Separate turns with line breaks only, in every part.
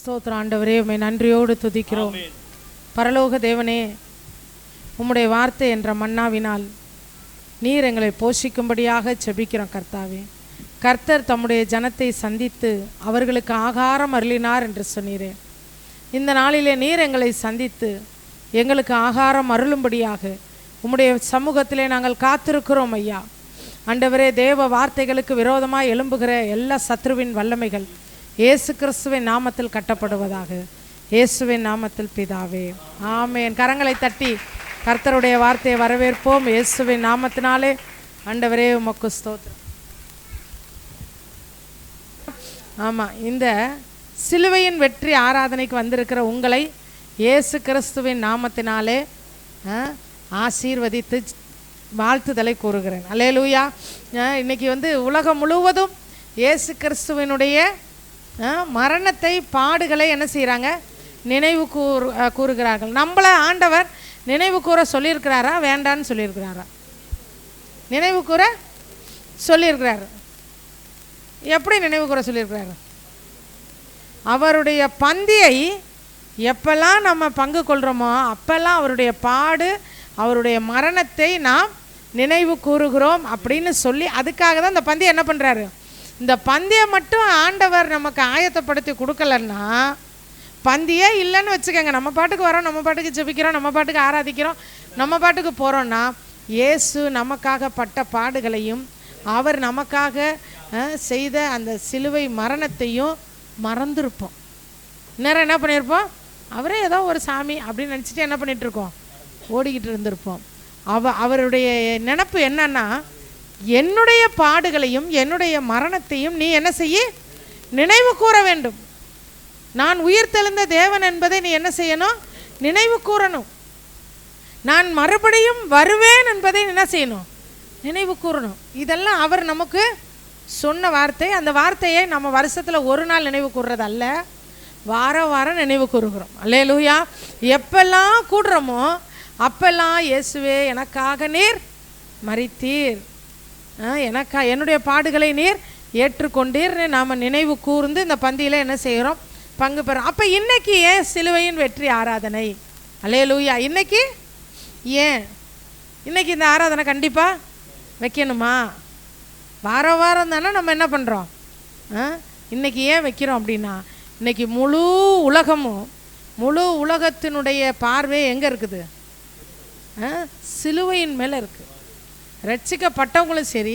ஸ்தோத்திரம் ஆண்டவரே, உம்மை நன்றியோடு துதிக்கிறோம். பரலோக தேவனே, உம்முடைய வார்த்தை என்ற மன்னாவினால் நீர் எங்களை போஷிக்கும்படியாக செபிக்கிறோம். கர்த்தாவே, கர்த்தர் தம்முடைய ஜனத்தை சந்தித்து அவர்களுக்கு ஆகாரம் அருளினார் என்று சொன்னீரே. இந்த நாளிலே நீர் எங்களை சந்தித்து எங்களுக்கு ஆகாரம் அருளும்படியாக உம்முடைய சமூகத்திலே நாங்கள் காத்திருக்கிறோம் ஐயா. ஆண்டவரே, தேவ வார்த்தைகளுக்கு விரோதமாக எழும்புகிற எல்லா சத்ருவின் வல்லமைகள் இயேசு கிறிஸ்துவின் நாமத்தில் கட்டப்படுவதாக. இயேசுவின் நாமத்தில் பிதாவே, ஆமென். கரங்களை தட்டி கர்த்தருடைய வார்த்தையை வரவேற்போம். இயேசுவின் நாமத்தினாலே. ஆண்டவரே, உமக்கு ஸ்தோத்திரம். ஆமாம், இந்த சிலுவையின் வெற்றி ஆராதனைக்கு வந்திருக்கிற உங்களை இயேசு கிறிஸ்துவின் நாமத்தினாலே ஆசீர்வதித்து வாழ்த்துதலை கூறுகிறேன். அல்லேலூயா. இன்னைக்கு உலகம் முழுவதும் இயேசு கிறிஸ்துவினுடைய மரணத்தை, பாடுகளை என்ன செய்கிறாங்க? நினைவு கூறுகிறார்கள். நம்மளை ஆண்டவர் நினைவு கூற சொல்லியிருக்கிறாரா, வேண்டான்னு சொல்லியிருக்கிறாரா? நினைவு கூற சொல்லியிருக்கிறாரு. எப்படி நினைவு கூற சொல்லியிருக்கிறாரு? அவருடைய பந்தியை எப்பெல்லாம் நம்ம பங்கு கொள்கிறோமோ அப்பெல்லாம் அவருடைய பாடு, அவருடைய மரணத்தை நாம் நினைவு கூறுகிறோம் அப்படின்னு சொல்லி, அதுக்காக தான் இந்த பந்தியை என்ன பண்ணுறாரு? இந்த பந்தியை மட்டும் ஆண்டவர் நமக்கு ஆயத்தப்படுத்தி கொடுக்கலன்னா, பந்தியே இல்லைன்னு வச்சுக்கோங்க, நம்ம பாட்டுக்கு வரோம், நம்ம பாட்டுக்கு ஜெபிக்கிறோம், நம்ம பாட்டுக்கு ஆராதிக்கிறோம், நம்ம பாட்டுக்கு போகிறோன்னா, இயேசு நமக்காக பட்ட பாடுகளையும் அவர் நமக்காக செய்த அந்த சிலுவை மரணத்தையும் மறந்துருப்போம். நேரம் என்ன பண்ணியிருப்போம்? அவரே ஏதோ ஒரு சாமி அப்படின்னு நினச்சிட்டு என்ன பண்ணிகிட்ருக்கோம்? ஓடிக்கிட்டு இருந்திருப்போம். அவருடைய நினப்பு என்னன்னா, என்னுடைய பாடுகளையும் என்னுடைய மரணத்தையும் நீ என்ன செய்ய? நினைவு கூற வேண்டும். நான் உயிர் தெழுந்த தேவன் என்பதை நீ என்ன செய்யணும்? நினைவு கூறணும். நான் மறுபடியும் வருவேன் என்பதை என்ன செய்யணும்? நினைவு கூறணும். இதெல்லாம் அவர் நமக்கு சொன்ன வார்த்தை. அந்த வார்த்தையை நம்ம வருஷத்தில் ஒரு நாள் நினைவு கூறுறது அல்ல, வாரம் வாரம் நினைவு கூறுகிறோம். அல்லேலூயா. எப்பெல்லாம் கூடுறோமோ அப்பெல்லாம் இயேசுவே எனக்காக நீர் மரித்தீர், என்னுடைய பாடுகளை நீர் ஏற்றுக்கொண்டீர்னு நாம் நினைவு கூர்ந்து இந்த பந்தியில் என்ன செய்கிறோம்? பங்கு பெறும். அப்போ இன்னைக்கு ஏன் சிலுவையின் வெற்றி ஆராதனை? அல்லேலூயா. இன்னைக்கு ஏன்? இன்னைக்கு இந்த ஆராதனை கண்டிப்பாக வைக்கணுமா? வாரம் வாரம் தானே நம்ம என்ன பண்ணுறோம்? இன்னைக்கு ஏன் வைக்கிறோம் அப்படின்னா, இன்னைக்கு முழு உலகமும், முழு உலகத்தினுடைய பார்வை எங்கே இருக்குது? சிலுவையின் மேலே இருக்குது. ரட்சிக்கப்பட்டவங்களும் சரி,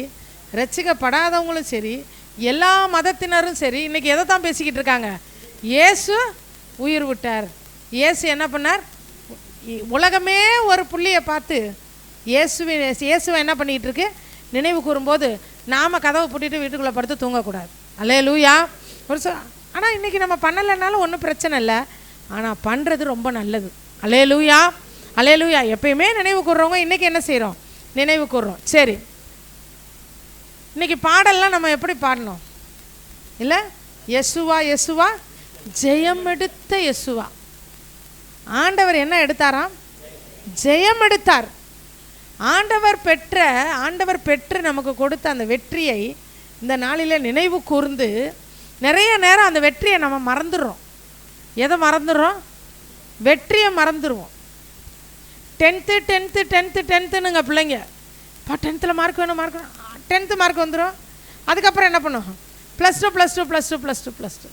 ரட்சிக்கப்படாதவங்களும் சரி, எல்லா மதத்தினரும் சரி, இன்றைக்கி எதை தான் பேசிக்கிட்டு இருக்காங்க? இயேசு உயிர் விட்டார். இயேசு என்ன பண்ணார்? உலகமே ஒரு புள்ளியை பார்த்து இயேசுவை என்ன பண்ணிகிட்டு இருக்கு? நினைவு கூறும்போது நாம் கதவை பூட்டிட்டு வீட்டுக்குள்ளே படுத்து தூங்கக்கூடாது. அல்லேலூயா. ஆனால் இன்றைக்கி நம்ம பண்ணலைன்னாலும் ஒன்றும் பிரச்சனை இல்லை, ஆனால் பண்ணுறது ரொம்ப நல்லது. அல்லேலூயா, அல்லேலூயா. எப்பயுமே நினைவு கூறுறவங்க இன்றைக்கி என்ன செய்கிறோம்? நினைவு கூறுறோம். சரி, இன்றைக்கி பாடல்லாம் நம்ம எப்படி பாடணும்? இல்லை, யெசுவா யெசுவா ஜெயம் எடுத்த யெசுவா. ஆண்டவர் என்ன எடுத்தாராம்? ஜெயம் எடுத்தார். ஆண்டவர் பெற்று நமக்கு கொடுத்த அந்த வெற்றியை இந்த நாளில் நினைவு கூர்ந்து நிறைய நேரம் அந்த வெற்றியை நம்ம மறந்துடுறோம். எதை மறந்துடுறோம்? வெற்றியை மறந்துடுவோம். 10th பிள்ளைங்க, இப்போ 10th மார்க் வேணும், 10th மார்க் வந்துடும். அதுக்கப்புறம் என்ன பண்ணுவோம்? +2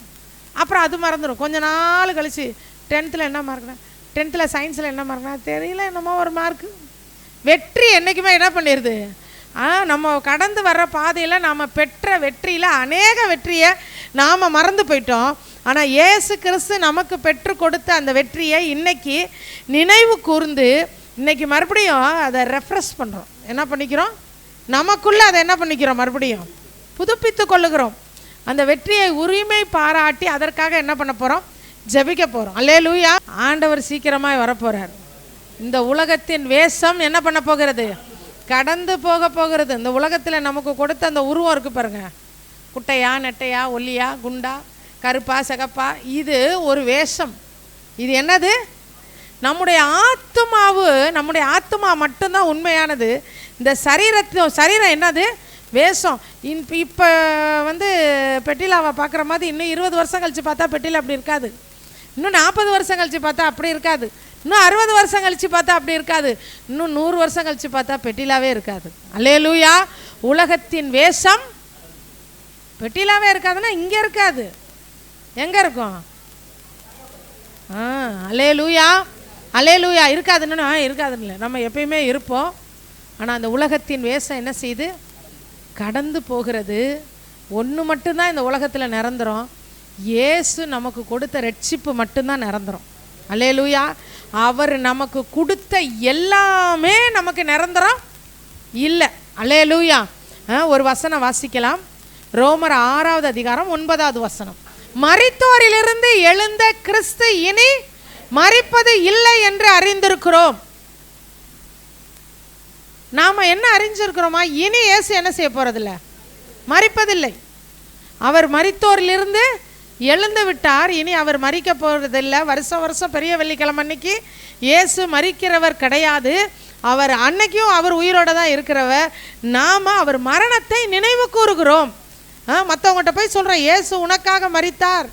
அப்புறம் அது மறந்துடும். கொஞ்ச நாள் கழிச்சு 10th என்ன மார்க்னா, 10th சயின்ஸில் என்ன மார்க்னா தெரியல, என்னமோ ஒரு மார்க்கு. வெற்றி என்றைக்குமே என்ன பண்ணிடுது? நம்ம கடந்து வர்ற பாதையில் நாம் பெற்ற வெற்றியில் அநேக வெற்றியை நாம் மறந்து போயிட்டோம். ஆனால் இயேசு கிறிஸ்து நமக்கு பெற்று கொடுத்த அந்த வெற்றியை இன்னைக்கு நினைவு கூர்ந்து இன்றைக்கி மறுபடியும் அதை ரெஃப்ரெஷ் பண்ணுறோம். என்ன பண்ணிக்கிறோம்? நமக்குள்ளே அதை என்ன பண்ணிக்கிறோம்? மறுபடியும் புதுப்பித்து கொள்ளுகிறோம். அந்த வெற்றியை உரிமை பாராட்டி அதற்காக என்ன பண்ண போகிறோம்? ஜெபிக்க போகிறோம். அல்லேலூயா. ஆண்டவர் சீக்கிரமாக வரப்போகிறார். இந்த உலகத்தின் வேஷம் என்ன பண்ண போகிறது? கடந்து போக போகிறது. இந்த உலகத்தில் நமக்கு கொடுத்த அந்த உருவம் இருக்குது பாருங்க, குட்டையா, நெட்டையா, ஒல்லியா, குண்டா, கருப்பா, சிகப்பா, இது ஒரு வேஷம். இது என்னது? நம்முடைய ஆத்மா மட்டும்தான் உண்மையானது. இந்த சரீரம் என்னது? வேஷம். இப்போ பெட்டிலாவை பார்க்குற மாதிரி இன்னும் 20 வருஷம் கழித்து பார்த்தா பெட்டியில் அப்படி இருக்காது. இன்னும் 40 வருஷம் கழித்து பார்த்தா அப்படி இருக்காது. இன்னும் 60 வருஷம் கழித்து பார்த்தா அப்படி இருக்காது. இன்னும் 100 வருஷம் கழித்து பார்த்தா பெட்டிலாவே இருக்காது. அல்லேலூயா. உலகத்தின் வேஷம் பெட்டிலாவே இருக்காதுன்னா இங்கே இருக்காது, எங்கே இருக்கும்? அல்லேலூயா. அல்லேலூயா. இருக்காதுன்னு இருக்காதுன்னு இல்லை, நம்ம எப்பயுமே இருப்போம். ஆனால் அந்த உலகத்தின் வேஷம் என்ன செய்யுது? கடந்து போகிறது. ஒன்று மட்டும்தான் இந்த உலகத்தில் நிரந்தரம், இயேசு நமக்கு கொடுத்த ரட்சிப்பு மட்டும்தான் நிரந்தரம். அல்லேலூயா. அவர் நமக்கு கொடுத்த எல்லாமே நமக்கு நிரந்தரம் இல்லை. அல்லேலூயா. ஒரு வசனம் வாசிக்கலாம். ரோமர் 6வது அதிகாரம் 9வது வசனம். மரித்தோரிலிருந்து எழுந்த கிறிஸ்து இனி மரிப்பது இல்லை என்று அறிந்திருக்கிறோம். நாம என்ன அறிஞ்சிருக்கிறோமா? இனி இயேசு என்ன செய்ய போறதில்லை, மரிப்பதில்லை. அவர் மரித்தோரிலிருந்து எழுந்து விட்டார், இனி அவர் மரிக்க போறதில்லை. வருஷம் வருஷம் பெரிய வெள்ளிக்கிழமை அன்னைக்கு இயேசு மரிக்கிறவர் கிடையாது. அவர் அன்னைக்கும் அவர் உயிரோட தான் இருக்கிறவர். நாம் அவர் மரணத்தை நினைவு கூறுகிறோம். மற்றவங்கள்ட்ட போய் சொல்கிறோம், இயேசு உனக்காக மரித்தார்,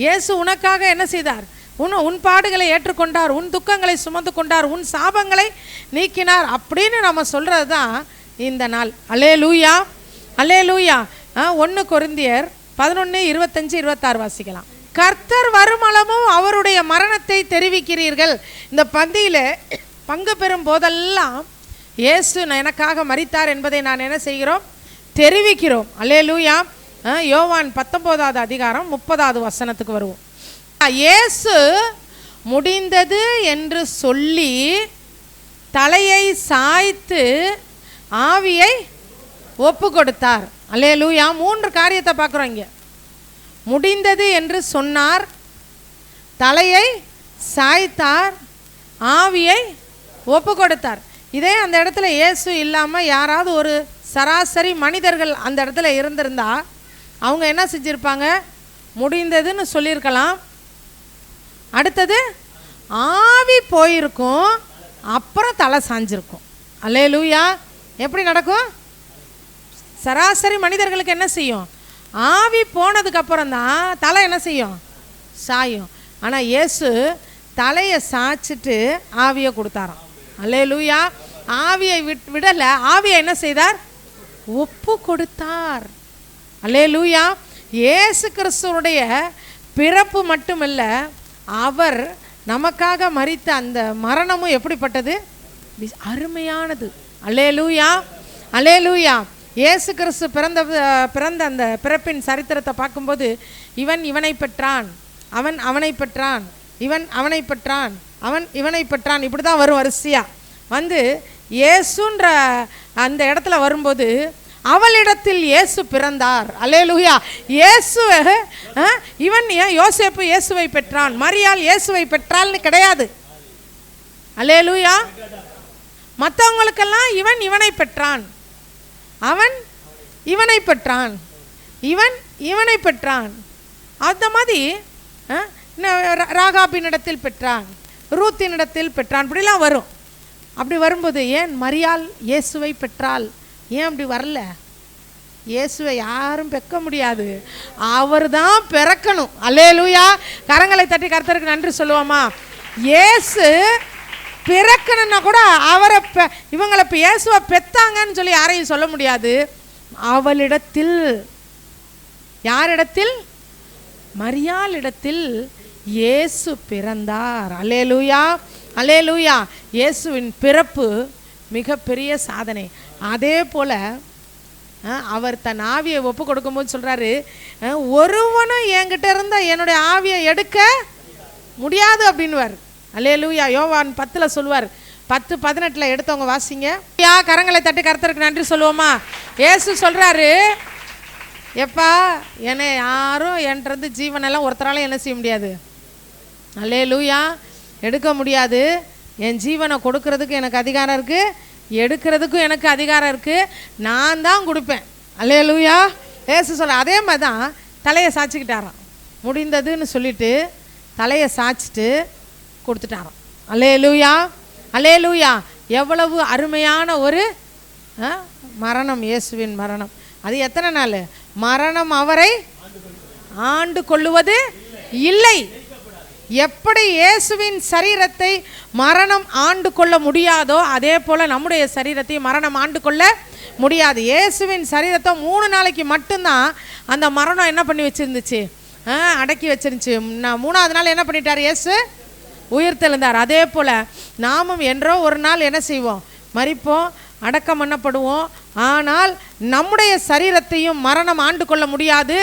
இயேசு உனக்காக என்ன செய்தார், உன் பாடுகளை ஏற்றுக்கொண்டார், உன் துக்கங்களை சுமந்து கொண்டார், உன் சாபங்களை நீக்கினார் அப்படின்னு நம்ம சொல்கிறது தான் இந்த நாள். அல்லேலூயா. அல்லேலூயா. 1 கொரிந்தியர் 11:25-26 வாசிக்கலாம். கர்த்தர் வருமளமும் அவருடைய மரணத்தை தெரிவிக்கிறீர்கள். இந்த பந்தியில் பங்கு பெறும் போதெல்லாம் இயேசு எனக்காக மரித்தார் என்பதை நான் என்ன செய்கிறோம், தெரிவிக்கிறோம். அல்லேலூயா. யோவான் 19வது அதிகாரம் 30வது வசனத்துக்கு வருவோம். இயேசு முடிந்தது என்று சொல்லி தலையை சாய்த்து ஆவியை ஒப்பு கொடுத்தார். அல்லேலூயா. 3 காரியத்தை பார்க்குறோம் இங்கே. முடிந்தது என்று சொன்னார், தலையை சாய்த்தார், ஆவியை ஒப்பு கொடுத்தார். இதே அந்த இடத்துல இயேசு இல்லாமல் யாராவது ஒரு சராசரி மனிதர்கள் அந்த இடத்துல இருந்திருந்தா அவங்க என்ன செஞ்சுருப்பாங்க? முடிந்ததுன்னு சொல்லியிருக்கலாம், அடுத்தது ஆவி போயிருக்கும், அப்புறம் தலை சாஞ்சிருக்கும். அல்லேலூயா. எப்படி நடக்கும்? சராசரி மனிதர்களுக்கு என்ன செய்யும்? ஆவி போனதுக்கப்புறம் தான் தலை என்ன செய்யும்? சாயும். ஆனால் இயேசு தலையை சாய்ச்சிட்டு ஆவியை கொடுத்தாராம். அல்லேலூயா. ஆவியை விடலை, ஆவியை என்ன செய்தார்? ஒப்பு கொடுத்தார். அல்லேலூயா. இயேசு கிறிஸ்துவுடைய பிறப்பு மட்டுமல்ல, அவர் நமக்காக மரித்த அந்த மரணமும் எப்படிப்பட்டது? அருமையானது. அல்லேலூயா. அல்லேலூயா. இயேசு கிறிஸ்து பிறந்த அந்த பிறப்பின் சரித்திரத்தை பார்க்கும்போது இவன் இவனை பெற்றான், அவன் அவனை பெற்றான், இவன் அவனை பெற்றான், அவன் இவனை பெற்றான், இப்படி தான் வரும் வரிசையா வந்து இயேசுன்ற அந்த இடத்துல வரும்போது அவளிடத்தில் இயேசு பிறந்தார். அல்லேலூயா. இயேசு இவன் யோசேப்பு இயேசுவை பெற்றான், மரியாள் இயேசுவை பெற்றாள்னு கிடையாது. அல்லேலூயா. மற்றவங்களுக்கெல்லாம் இவன் இவனை பெற்றான், அவன் இவனை பெற்றான், இவன் இவனை பெற்றான். அந்த மாதிரி ராகாபினிடத்தில் பெற்றான், ரூத்தினிடத்தில் பெற்றான், இப்படிலாம் வரும். அப்படி வரும்போது ஏன் மரியாள் இயேசுவை பெற்றாள், ஏன் அப்படி வரல? இயேசுவை யாரும் பெக்க முடியாது, அவர் தான் பிறக்கணும். அல்லேலூயா. கரங்களை தட்டி கர்த்தருக்கு நன்றி சொல்லுவோமா? இயேசு பிறக்கணும்னா கூட அவரை இவங்களை இப்போ இயேசுவை பெத்தாங்கன்னு சொல்லி யாரையும் சொல்ல முடியாது. அவளிடத்தில், யாரிடத்தில்? மரியாளிடத்தில் இயேசு பிறந்தார். அல்லேலூயா. அல்லேலூயா. இயேசுவின் பிறப்பு மிகப்பெரிய சாதனை. அதே போல் அவர் தன் ஆவியை ஒப்பு கொடுக்கும்போது சொல்கிறாரு, ஒருவனும் என்கிட்ட இருந்தால் என்னுடைய ஆவியை எடுக்க முடியாது அப்படின்வார். அல்லேலூயா. யோவான் 10ல் சொல்லுவார், 10:18 எடுத்தவங்க வாசிங்க. கரங்களை தட்டி கர்த்தருக்கு நன்றி சொல்லுவோமா? இயேசு சொல்கிறாரு, எப்பா என்னை யாரும் என்கிட்ட ஜீவனெல்லாம் ஒருத்தரால என்ன செய்ய முடியாது, அல்லேலூயா, எடுக்க முடியாது. என் ஜீவனை கொடுக்கறதுக்கு எனக்கு அதிகாரம் இருக்குது, எடுக்கிறதுக்கும் எனக்கு அதிகாரம் இருக்குது, நான் தான் கொடுப்பேன். அல்லேலூயா. இயேசு சொல்ல அதே மாதிரி தான் தலையை சாய்ச்சிக்கிட்டாராம். முடிந்ததுன்னு சொல்லிட்டு தலையை சாய்ச்சிட்டு கொடுத்துட்டாராம். அல்லேலூயா. அல்லேலூயா. எவ்வளவு அருமையான ஒரு மரணம், இயேசுவின் மரணம். அது எத்தனை நாள் மரணம் அவரை ஆண்டு கொள்ளுவது இல்லை. எப்படி இயேசுவின் சரீரத்தை மரணம் ஆண்டு கொள்ள முடியாதோ அதே போல நம்முடைய சரீரத்தை மரணம் ஆண்டு கொள்ள முடியாது. இயேசுவின் சரீரத்தை 3 நாளைக்கு மட்டும்தான் அந்த மரணம் என்ன பண்ணி வச்சிருந்துச்சு, அடக்கி வச்சிருந்துச்சு. 3ஆவது நாள் என்ன பண்ணிட்டார் இயேசு, உயிர்த்தெழுந்தார். அதே போல நாமும் என்றோ ஒரு நாள் என்ன செய்வோம், மரிப்போம், அடக்கம் பண்ணப்படுவோம். ஆனால் நம்முடைய சரீரத்தையும் மரணம் ஆண்டு கொள்ள முடியாது.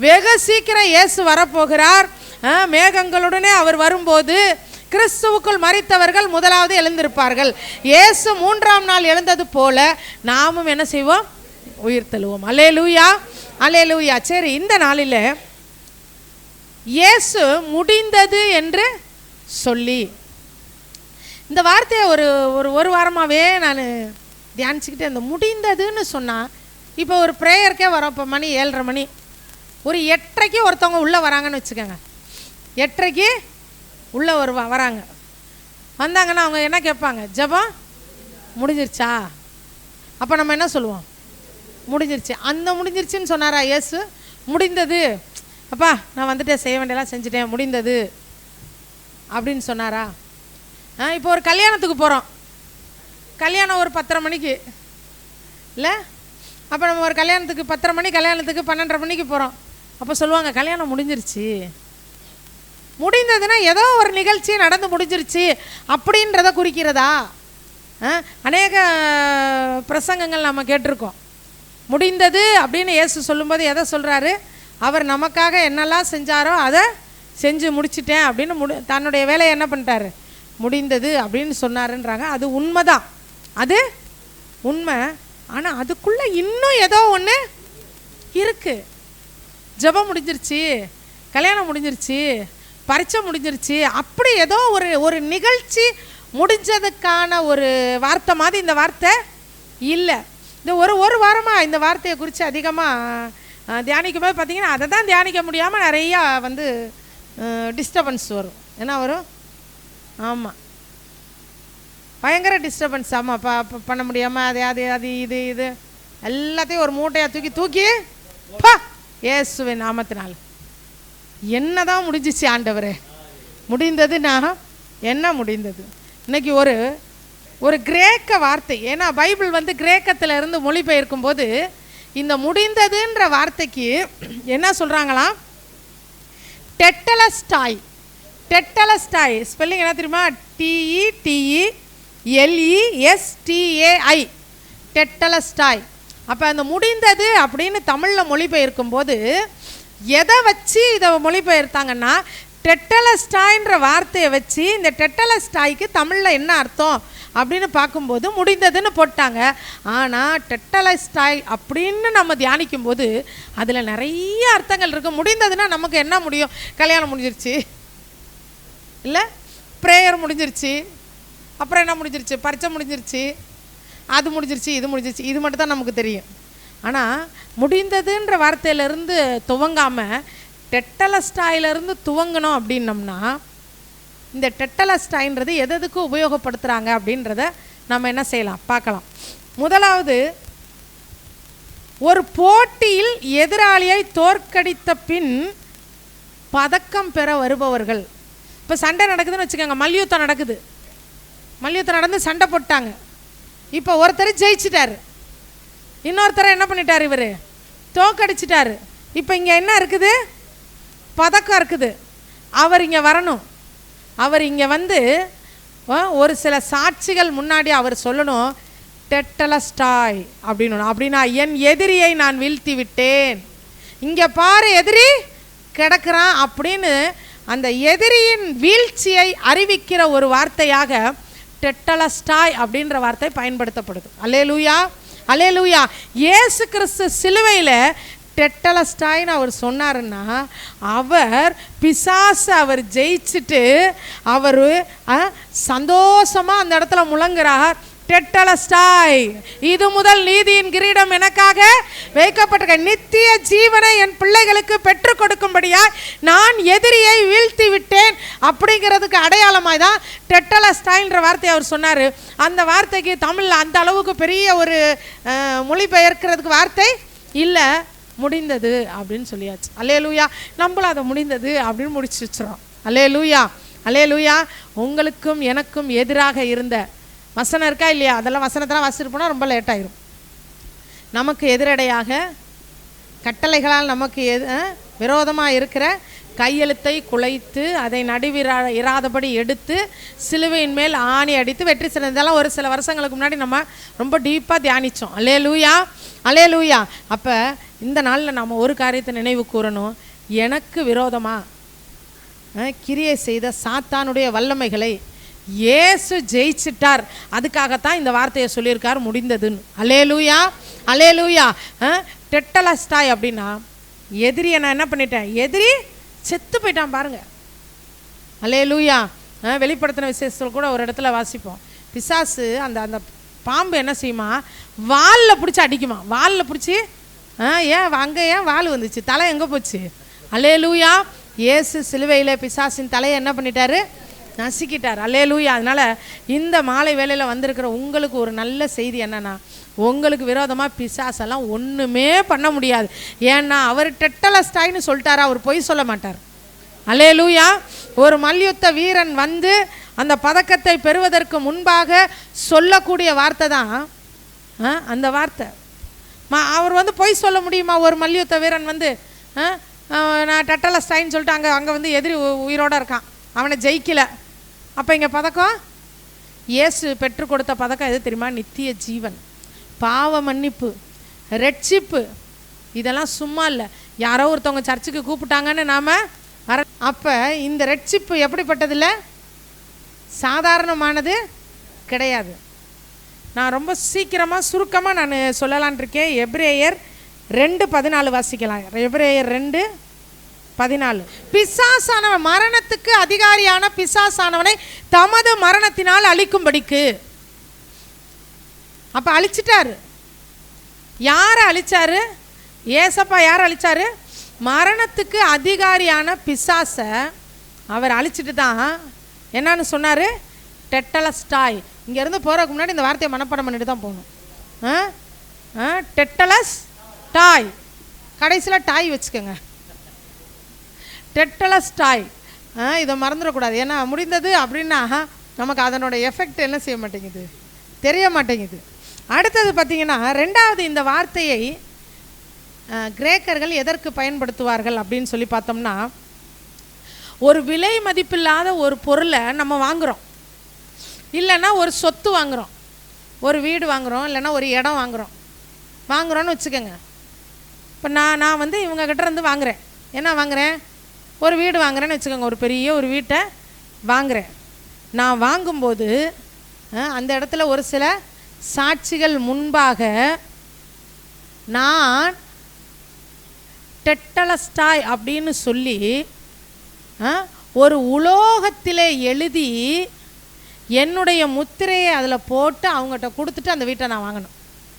வெகு சீக்கிரம் இயேசு வரப்போகிறார். மேகங்களுடனே அவர் வரும்போது கிறிஸ்துவுக்குள் மரித்தவர்கள் முதலாவது எழுந்திருப்பார்கள். இயேசு 3ஆம் நாள் எழுந்தது போல நாமும் என்ன செய்வோம், உயிர்த்தெழுவோம். அல்லேலூயா, அல்லேலூயா. சரி, இந்த நாளில் இயேசு முடிந்தது என்று சொல்லி இந்த வார்த்தையை ஒரு வாரமாகவே நான் தியானிச்சுக்கிட்டே இந்த முடிந்ததுன்னு சொன்னால், இப்போ ஒரு ப்ரேயருக்கே வரோம். இப்போ மணி 7:30 மணி, ஒரு 8:30க்கு ஒருத்தவங்க உள்ளே வராங்கன்னு வச்சுக்கோங்க. 8:30க்கு உள்ளே வராங்க. வந்தாங்கன்னா அவங்க என்ன கேட்பாங்க, ஜெபம் முடிஞ்சிருச்சா? அப்போ நம்ம என்ன சொல்லுவோம், முடிஞ்சிருச்சு. அந்த முடிஞ்சிருச்சுன்னு சொன்னாரா இயேசு? முடிந்தது, அப்பா நான் வந்துட்டு செய்ய வேண்டியெல்லாம் செஞ்சுட்டேன், முடிந்தது அப்படின்னு சொன்னாரா? இப்போ ஒரு கல்யாணத்துக்கு போகிறோம். கல்யாணம் ஒரு 10:30 மணிக்கு இல்லை? அப்போ நம்ம ஒரு கல்யாணத்துக்கு 10:30 மணி, கல்யாணத்துக்கு 12:30 மணிக்கு போகிறோம். அப்போ சொல்லுவாங்க கல்யாணம் முடிஞ்சிருச்சு. முடிந்ததுன்னா ஏதோ ஒரு நிகழ்ச்சி நடந்து முடிஞ்சிருச்சு அப்படின்றத குறிக்கிறதா? அநேக பிரசங்கங்கள் நம்ம கேட்டிருக்கோம். முடிந்தது அப்படின்னு இயேசு சொல்லும்போது எதை சொல்கிறாரு, அவர் நமக்காக என்னெல்லாம் செஞ்சாரோ அதை செஞ்சு முடிச்சிட்டேன் அப்படின்னு தன்னுடைய வேலையை என்ன பண்ணிட்டாரு, முடிந்தது அப்படின்னு சொன்னாருன்றாங்க. அது உண்மைதான், அது உண்மை. ஆனால் அதுக்குள்ளே இன்னும் ஏதோ ஒன்று இருக்குது. ஜெபம் முடிஞ்சிருச்சு, கல்யாணம் முடிஞ்சிருச்சு, பரீட்சை முடிஞ்சிருச்சு, அப்படி ஏதோ ஒரு நிகழ்ச்சி முடிஞ்சதுக்கான ஒரு வார்த்தை மாதிரி இந்த வார்த்தை இல்லை. இந்த ஒரு வாரமாக இந்த வார்த்தையை குறித்து அதிகமாக தியானிக்கும் போது பார்த்தீங்கன்னா அதை தான் தியானிக்க முடியாமல் நிறையா டிஸ்டர்பன்ஸ் வரும். என்ன வரும்? ஆமாம், பயங்கர டிஸ்டர்பன்ஸ். ஆமாம், பண்ண முடியாமல் அது இது எல்லாத்தையும் ஒரு மூட்டையாக தூக்கி இயேசுவின் நாமத்தினால் என்ன தான் முடிஞ்சிச்சு ஆண்டவரே, முடிந்ததுன்னா என்ன முடிந்தது? இன்னைக்கு ஒரு கிரேக்க வார்த்தை, ஏன்னா பைபிள் கிரேக்கத்தில் இருந்து மொழிபெயர்க்கும் போது இந்த முடிந்ததுன்ற வார்த்தைக்கு என்ன சொல்கிறாங்களாம், டெட்டலஸ்டாய். டெட்டலஸ்டாய் ஸ்பெல்லிங் என்ன தெரியுமா? TETELESTAI, டெட்டலஸ்டாய். அப்போ அந்த முடிந்தது அப்படின்னு தமிழில் மொழிபெயர்க்கும் போது எதை வச்சு இதை மொழிபெயர்த்தாங்கன்னா, டெட்டலஸ்டாய்ன்ற வார்த்தையை வச்சு இந்த டெட்டலஸ்டாய்க்கு தமிழில் என்ன அர்த்தம் அப்படின்னு பார்க்கும்போது முடிந்ததுன்னு போட்டாங்க. ஆனால் டெட்டலஸ்டாய் அப்படின்னு நம்ம தியானிக்கும் போது அதில் நிறைய அர்த்தங்கள் இருக்குது. முடிந்ததுன்னா நமக்கு என்ன முடியும்? கல்யாணம் முடிஞ்சிருச்சு இல்லை, ப்ரேயர் முடிஞ்சிருச்சு, அப்புறம் என்ன முடிஞ்சிருச்சு, பரீட்சை முடிஞ்சிருச்சு, அது முடிஞ்சிருச்சு, இது முடிஞ்சிருச்சு, இது மட்டும் தான் நமக்கு தெரியும். ஆனால் முடிந்ததுன்ற வார்த்தையிலேருந்து துவங்காமல் டெட்டலஸ்டாயிலிருந்து துவங்கணும் அப்படின்னம்னா, இந்த டெட்டலஸ்டாயின்றது எதுக்கு உபயோகப்படுத்துகிறாங்க அப்படின்றத நம்ம என்ன செய்யலாம், பார்க்கலாம். முதலாவது, ஒரு போட்டியில் எதிராளியை தோற்கடித்த பின் பதக்கம் பெற வருபவர்கள். இப்போ சண்டை நடக்குதுன்னு வச்சுக்கோங்க, மல்யுத்தம் நடக்குது, மல்யுத்தம் நடந்து சண்டை போட்டாங்க. இப்போ ஒருத்தர் ஜெயிச்சிட்டாரு, இன்னொருத்தரை என்ன பண்ணிட்டார், இவர் தோக்கடிச்சிட்டாரு. இப்போ இங்கே என்ன இருக்குது, பதக்கம் இருக்குது. அவர் இங்கே வரணும், அவர் இங்கே ஒரு சில சாட்சிகள் முன்னாடி அவர் சொல்லணும், டெட்டலஸ்டாய் அப்படின்னு. அப்படின்னா என் எதிரியை நான் வீழ்த்தி விட்டேன், இங்கே பாரு எதிரி கிடக்கிறான் அப்படின்னு அந்த எதிரியின் வீழ்ச்சியை அறிவிக்கிற ஒரு வார்த்தையாக டெட்டலஸ்டாய் அப்படின்ற வார்த்தை பயன்படுத்தப்படுது. அல்லேலூயா, அல்லேலூயா. இயேசு கிறிஸ்து சிலுவையில் டெட்டலஸ்டாய்ன்னு அவர் சொன்னாருன்னா, அவர் பிசாசு அவர் ஜெயிச்சுட்டு அவர் சந்தோஷமாக அந்த இடத்துல முழங்குறார், டெட்டலஸ்டாய், இது முதல் நீதியின் கிரீடம் எனக்காக வைக்கப்பட்டிருக்க, நித்திய ஜீவனை என் பிள்ளைகளுக்கு பெற்றுக் கொடுக்கும்படியாய் நான் எதிரியை வீழ்த்தி விட்டேன் அப்படிங்கிறதுக்கு அடையாளமாய் தான் டெட்டலஸ்டாய்ன்ற வார்த்தையை அவர் சொன்னார். அந்த வார்த்தைக்கு தமிழில் அந்த அளவுக்கு பெரிய ஒரு மொழிபெயர்க்கிறதுக்கு வார்த்தை இல்லை. முடிந்தது அப்படின்னு சொல்லியாச்சு. அல்லேலூயா. நம்மளும் அதை முடிந்தது அப்படின்னு முடிச்சு வச்சுறோம். அல்லேலூயா, அல்லேலூயா. உங்களுக்கும் எனக்கும் எதிராக இருந்த வசனம் இருக்கா இல்லையா? அதெல்லாம் வசனத்தெல்லாம் வாசிட்டு போனால் ரொம்ப லேட் ஆயிரும். நமக்கு எதிரடையாக கட்டளைகளால் நமக்கு விரோதமாக இருக்கிற கையெழுத்தை குலைத்து அதை இராதபடி எடுத்து சிலுவையின் மேல் ஆணி அடித்து வெற்றி சிறந்ததெல்லாம் ஒரு சில வருஷங்களுக்கு முன்னாடி நம்ம ரொம்ப டீப்பாக தியானித்தோம். அல்லேலூயா, அல்லேலூயா. அப்போ இந்த நாளில் நம்ம ஒரு காரியத்தை நினைவு கூறணும். எனக்கு விரோதமாக கிரியை செய்த சாத்தானுடைய வல்லமைகளை இயேசு ஜெயிச்சிட்டார். அதுக்காகத்தான் இந்த வார்த்தையை சொல்லியிருக்கார், முடிந்ததுன்னு. அல்லேலூயா, அல்லேலூயா. டெட்டலஸ்டாய் அப்படின்னா எதிரியை நான் என்ன பண்ணிட்டேன், எதிரி செத்து போயிட்டான் பாருங்க. அல்லேலூயா. வெளிப்படுத்தின விசேஷத்தில் கூட ஒரு இடத்துல வாசிப்போம். பிசாசு அந்த அந்த பாம்பு என்ன செய்யுமா, வாலில் பிடிச்சி அடிக்குமா. வாலில் பிடிச்சி ஏன் அங்கே ஏன் வால் வந்துச்சு, தலை எங்கே போச்சு? அல்லேலூயா. இயேசு சிலுவையில் பிசாசின் தலையை என்ன பண்ணிட்டாரு, நசுக்கிட்டார். அல்லேலூயா. அதனால் இந்த மாலை வேளையில் வந்திருக்கிற உங்களுக்கு ஒரு நல்ல செய்தி என்னென்னா, உங்களுக்கு விரோதமாக பிசாசெல்லாம் ஒன்றுமே பண்ண முடியாது. ஏன்னா அவர் டெட்டலஸ்டாய்னு சொல்லிட்டாரா, அவர் பொய் சொல்ல மாட்டார். அல்லேலூயா. ஒரு மல்யுத்த வீரன் வந்து அந்த பதக்கத்தை பெறுவதற்கு முன்பாக சொல்லக்கூடிய வார்த்தை தான் அந்த வார்த்தை. அவர் வந்து பொய் சொல்ல முடியுமா? ஒரு மல்யுத்த வீரன் வந்து நான் டெட்டலஸ்டாய்னு சொல்லிட்டு அங்கே வந்து எதிரி உயிரோடு இருக்கான், அவனை ஜெயிக்கலை. அப்போ இங்கே பதக்கம், இயேசு பெற்றுக் கொடுத்த பதக்கம் எது தெரியுமா? நித்திய ஜீவன், பாவ மன்னிப்பு, ரட்சிப்பு. இதெல்லாம் சும்மா இல்லை. யாரோ ஒருத்தவங்க சர்ச்சுக்கு கூப்பிட்டாங்கன்னு நாம் வர. அப்போ இந்த ரட்சிப்பு எப்படிப்பட்டது இல்லை, சாதாரணமானது கிடையாது. நான் ரொம்ப சீக்கிரமாக சுருக்கமாக நான் சொல்லலான் இருக்கேன். எபிரேயர் 2:14 வாசிக்கலாம். எபிரேயர் 2:14. பிசாசானவன், மரணத்துக்கு அதிகாரியான பிசாசானவனை தமது மரணத்தினால் அழிக்கும்படிக்கு. அப்போ அழிச்சிட்டாரு. யாரை அழிச்சாரு? ஏசப்பா யாரை அழிச்சாரு? மரணத்துக்கு அதிகாரியான பிசாசை அவர் அழிச்சிட்டு தான் என்னன்னு சொன்னார், டெட்டலஸ்டாய். இங்கேருந்து போகிறதுக்கு முன்னாடி இந்த வார்த்தையை மனப்பாடம் பண்ணிட்டு தான் போகணும். டெட்டலஸ்டாய், கடைசியில் டாய் வச்சுக்கோங்க. டெட்டலஸ்டாய். இதை மறந்துடக்கூடாது. ஏன்னா முடிந்தது அப்படின்னா நமக்கு அதனோட எஃபெக்ட் என்ன செய்ய மாட்டேங்குது, தெரிய மாட்டேங்குது. அடுத்தது பார்த்திங்கன்னா, ரெண்டாவது இந்த வார்த்தையை கிரேக்கர்கள் எதற்கு பயன்படுத்துவார்கள் அப்படின்னு சொல்லி பார்த்தோம்னா, ஒரு விலை மதிப்பில்லாத ஒரு பொருளை நம்ம வாங்குகிறோம், இல்லைன்னா ஒரு சொத்து வாங்குகிறோம், ஒரு வீடு வாங்குகிறோம், இல்லைன்னா ஒரு இடம் வாங்குகிறோன்னு வச்சுக்கோங்க. இப்போ நான் வந்து இவங்ககிட்ட இருந்து வாங்குகிறேன். என்ன வாங்குகிறேன்? ஒரு வீடு வாங்குறேன்னு வச்சுக்கோங்க. ஒரு பெரிய ஒரு வீட்டை வாங்குகிறேன். நான் வாங்கும்போது அந்த இடத்துல ஒரு சில சாட்சிகள் முன்பாக நான் டெட்டலஸ்டாய் அப்படின்னு சொல்லி ஒரு உலோகத்திலே எழுதி என்னுடைய முத்திரையை அதில் போட்டு அவங்ககிட்ட கொடுத்துட்டு அந்த வீட்டை நான் வாங்கணும்.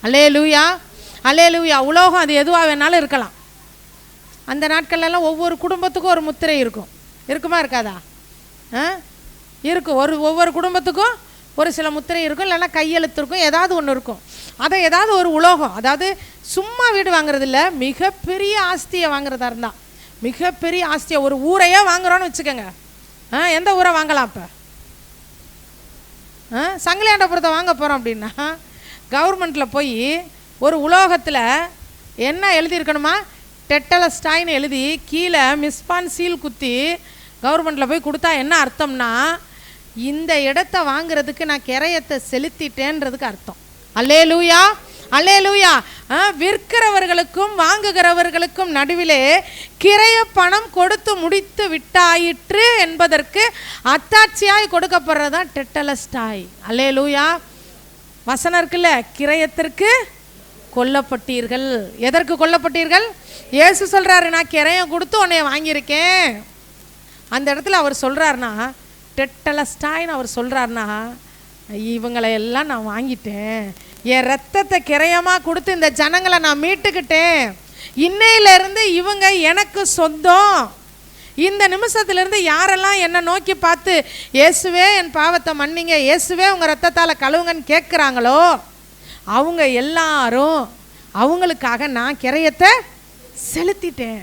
அல்லேலூயா, அல்லேலூயா. உலோகம் அது எதுவாக வேணாலும் இருக்கலாம். அந்த நாட்கள்லாம் ஒவ்வொரு குடும்பத்துக்கும் ஒரு முத்திரை இருக்கும். இருக்குமா இருக்காதா? இருக்கும். ஒவ்வொரு குடும்பத்துக்கும் ஒரு சில முத்திரை இருக்கும், இல்லைன்னா கையெழுத்து இருக்கும், ஏதாவது ஒன்று இருக்கும். அதை ஏதாவது ஒரு உலோகம், அதாவது சும்மா வீடு வாங்குறது இல்லை, மிகப்பெரிய ஆஸ்தியை வாங்குறதா இருந்தால், மிகப்பெரிய ஆஸ்தியை ஒரு ஊரையே வாங்குறோன்னு வச்சுக்கோங்க. எந்த ஊரை வாங்கலாம்? இப்போ சங்கிலியாண்டபுரத்தை வாங்க போகிறோம் அப்படின்னா கவர்மெண்ட்டில் போய் ஒரு உலோகத்தில் என்ன எழுதியிருக்கணுமா, டெட்டலஸ்டாய்னு எழுதி கீழே மிஸ்பான் சீல் குத்தி கவர்மெண்ட்டில் போய் கொடுத்தா என்ன அர்த்தம்னா, இந்த இடத்த வாங்குறதுக்கு நான் கிரயத்தை செலுத்திட்டேன்றதுக்கு அர்த்தம். அல்லேலூயா, அல்லேலூயா. விற்கிறவர்களுக்கும் வாங்குகிறவர்களுக்கும் நடுவிலே கிரய பணம் கொடுத்து முடித்து விட்டாயிற்று என்பதற்கு அத்தாட்சியாய் கொடுக்கப்படுறதான் டெட்டலஸ்டாய். அல்லேலூயா. வசனம் இருக்குல்ல, கிரயத்திற்கு கொல்லப்பட்டீர்கள். எதற்கு கொல்லப்பட்டீர்கள்? இயேசு சொல்கிறாரு, நான் கிரயம் கொடுத்து உன்னைய வாங்கியிருக்கேன். அந்த இடத்துல அவர் சொல்கிறாருன்னா, டெட்டலஸ்டாய்னு அவர் சொல்கிறாருன்னா, இவங்களை எல்லாம் நான் வாங்கிட்டேன், என் ரத்தத்தை கிரயமாக கொடுத்து இந்த ஜனங்களை நான் மீட்டுக்கிட்டேன், இன்னையிலேருந்து இவங்க எனக்கு சொந்தம். இந்த நிமிஷத்துலேருந்து யாரெல்லாம் என்னை நோக்கி பார்த்து இயேசுவே என் பாவத்தை மன்னிங்க, இயேசுவே உங்கள் ரத்தத்தால் கழுவுங்கன்னு கேட்குறாங்களோ அவங்க எல்லாரும் அவங்களுக்காக நான் கிரயத்தை செலுத்திட்டேன்.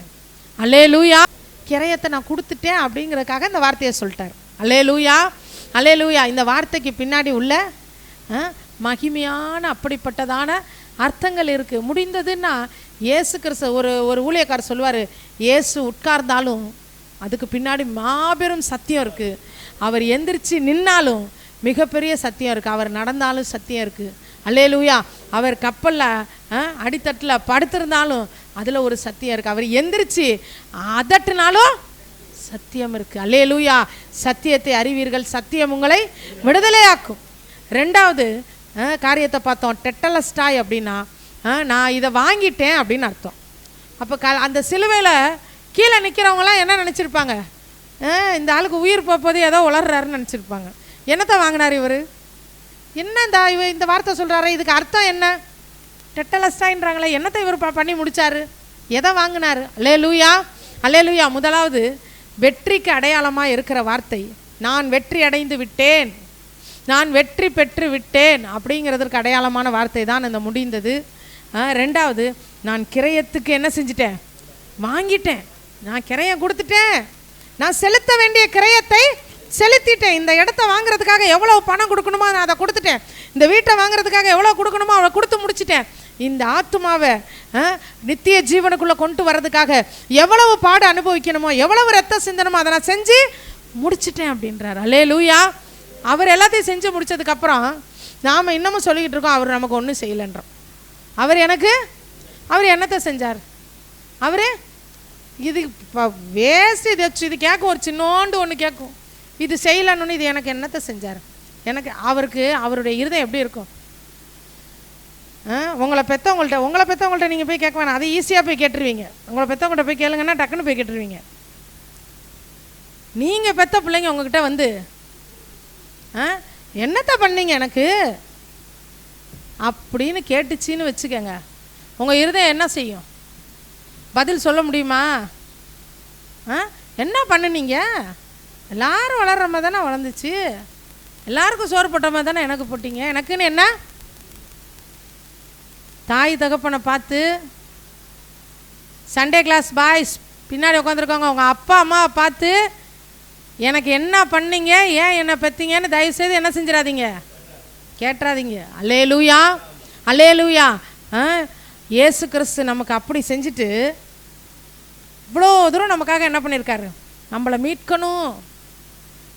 அல்லேலூயா. கிரயத்தை நான் கொடுத்துட்டேன் அப்படிங்கிறதுக்காக இந்த வார்த்தையை சொல்லிட்டார். அல்லேலூயா, அல்லேலூயா. இந்த வார்த்தைக்கு பின்னாடி உள்ள மகிமையான அப்படிப்பட்டதான அர்த்தங்கள் இருக்குது. முடிந்ததுன்னா இயேசு கிறிஸ்து ஒரு ஊழியக்காரர் சொல்லுவார், இயேசு உட்கார்ந்தாலும் அதுக்கு பின்னாடி மாபெரும் சத்தியம் இருக்குது. அவர் எந்திரிச்சு நின்னாலும் மிகப்பெரிய சத்தியம் இருக்குது. அவர் நடந்தாலும் சத்தியம் இருக்குது. அல்லேலூயா. அவர் கப்பலில் அடித்தட்டில் படுத்திருந்தாலும் அதில் ஒரு சத்தியம் இருக்குது. அவர் எந்திரிச்சு அதட்டுனாலும் சத்தியம் இருக்குது. அல்லேலூயா. சத்தியத்தை அறிவீர்கள், சத்தியம் உங்களை விடுதலையாக்கும். ரெண்டாவது காரியத்தை பார்த்தோம். டெட்டலஸ்டாய் அப்படின்னா நான் இதை வாங்கிட்டேன் அப்படின்னு அர்த்தம். அப்போ அந்த சிலுவையில் கீழே நிற்கிறவங்களாம் என்ன நினச்சிருப்பாங்க? இந்த ஆளுக்கு உயிர் போகும்போது ஏதோ உளர்றாருன்னு நினச்சிருப்பாங்க. என்னத்தை வாங்கினார் இவர்? என்ன இந்த வார்த்தை சொல்கிறாரு? இதுக்கு அர்த்தம் என்ன? டெட்டலஸ்டாயின்றாங்களே, என்னத்தை இவர் பண்ணி முடித்தார்? எதை வாங்கினார்? அல்லேலூயா, அல்லேலூயா. முதலாவது வெற்றிக்கு அடையாளமாக இருக்கிற வார்த்தை நான் வெற்றி அடைந்து விட்டேன், நான் வெற்றி பெற்று விட்டேன் அப்படிங்கிறதுக்கு அடையாளமான வார்த்தை தான் இந்த முடிந்தது. ரெண்டாவது நான் கிரயத்துக்கு என்ன செஞ்சிட்டேன்? வாங்கிட்டேன். நான் கிரயம் கொடுத்துட்டேன். நான் செலுத்த வேண்டிய கிரயத்தை செலுத்திட்டேன். இந்த இடத்த வாங்குறதுக்காக எவ்வளோ பணம் கொடுக்கணுமோ நான் அதை கொடுத்துட்டேன். இந்த வீட்டை வாங்குறதுக்காக எவ்வளோ கொடுக்கணுமோ அவளை கொடுத்து முடிச்சிட்டேன். இந்த ஆத்துமாவை நித்திய ஜீவனுக்குள்ளே கொண்டு வர்றதுக்காக எவ்வளவு பாடு அனுபவிக்கணுமோ, எவ்வளவு ரத்த சிந்தனமோ அதை நான் செஞ்சு முடிச்சிட்டேன் அப்படின்றார். அல்லேலூயா. அவர் எல்லாத்தையும் செஞ்சு முடித்ததுக்கப்புறம் நாம் இன்னமும் சொல்லிக்கிட்டு இருக்கோம் அவர் நமக்கு ஒன்றும் செய்யலைன்றோம். அவர் என்னத்தை செஞ்சார்? அவர் இது வேஸ்ட், இது கேட்கும், ஒரு சின்னோண்டு ஒன்று கேட்கும், இது செய்யலன்னு. இது எனக்கு என்னத்தை செஞ்சார்? எனக்கு அவருடைய இருதயம் எப்படி இருக்கும்? உங்களை பெற்றவங்கள்ட்ட நீங்கள் போய் கேட்க வேணாம், அதை ஈஸியாக போய் கேட்டுருவீங்க. உங்களை பெற்றவங்கள்ட்ட போய் கேளுங்கன்னா டக்குன்னு போய் கேட்டுருவீங்க. நீங்கள் பெற்ற பிள்ளைங்க உங்ககிட்ட வந்து என்னத்தை பண்ணீங்க எனக்கு அப்படின்னு கேட்டுச்சின்னு வச்சுக்கோங்க, உங்கள் இருதயம் என்ன செய்யும்? பதில் சொல்ல முடியுமா? என்ன பண்ணுனீங்க? எல்லாரும் வளர்கிற மாதிரி தானே வளர்ந்துச்சு, எல்லாருக்கும் சோறு போட்ட மாதிரி தானே எனக்கு போட்டீங்க. எனக்குன்னு என்ன? தாய் தகப்பனை பார்த்து சண்டே கிளாஸ் பாய்ஸ் பின்னாடி உட்காந்துருக்காங்க, உங்கள் அப்பா அம்மாவை பார்த்து எனக்கு என்ன பண்ணீங்க, ஏன் என்ன பெற்றீங்கன்னு தயவுசெய்து என்ன செஞ்சிடாதீங்க, கேட்டுறாதீங்க. அல்லேலூயா, அல்லேலூயா. இயேசு கிறிஸ்து நமக்கு அப்படி செஞ்சுட்டு இவ்வளோ தூரம் நமக்காக என்ன பண்ணியிருக்காரு? நம்மளை மீட்கணும்.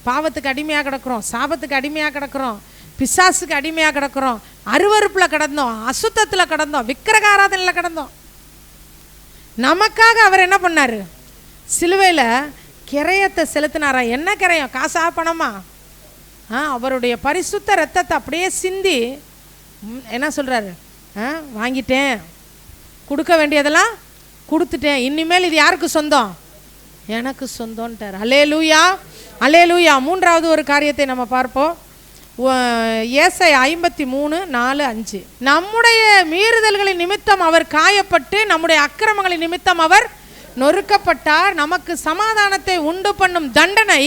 பாவத்துக்கு அடிமையாக கிடக்கிறோம், சாபத்துக்கு அடிமையாக கிடக்கிறோம், பிசாசுக்கு அடிமையாக கிடக்கிறோம், அருவறுப்பில் கிடந்தோம், அசுத்தத்தில் கிடந்தோம், விக்கிரகாராதனையில் கிடந்தோம். நமக்காக அவர் என்ன பண்ணார்? சிலுவையில் கிரயத்தை செலுத்தினாரா? என்ன கிரயம்? காசா பணமா? அவருடைய பரிசுத்த ரத்தத்தை அப்படியே சிந்தி என்ன சொல்கிறாரு? வாங்கிட்டேன், கொடுக்க வேண்டியதெல்லாம் கொடுத்துட்டேன், இனிமேல் இது யாருக்கு சொந்தம்? எனக்கு சொந்தம்ட்டார். அல்லேலூயா, அல்லேலூயா. மூன்றாவது ஒரு காரியத்தை நம்ம பார்ப்போம். ஏசாயா 53:4-5. நம்முடைய மீறுதல்களின் நிமித்தம் அவர் காயப்பட்டு நம்முடைய அக்கிரமங்களின் நிமித்தம் அவர் நொறுக்கப்பட்டார், நமக்கு சமாதானத்தை உண்டு பண்ணும் தண்டனை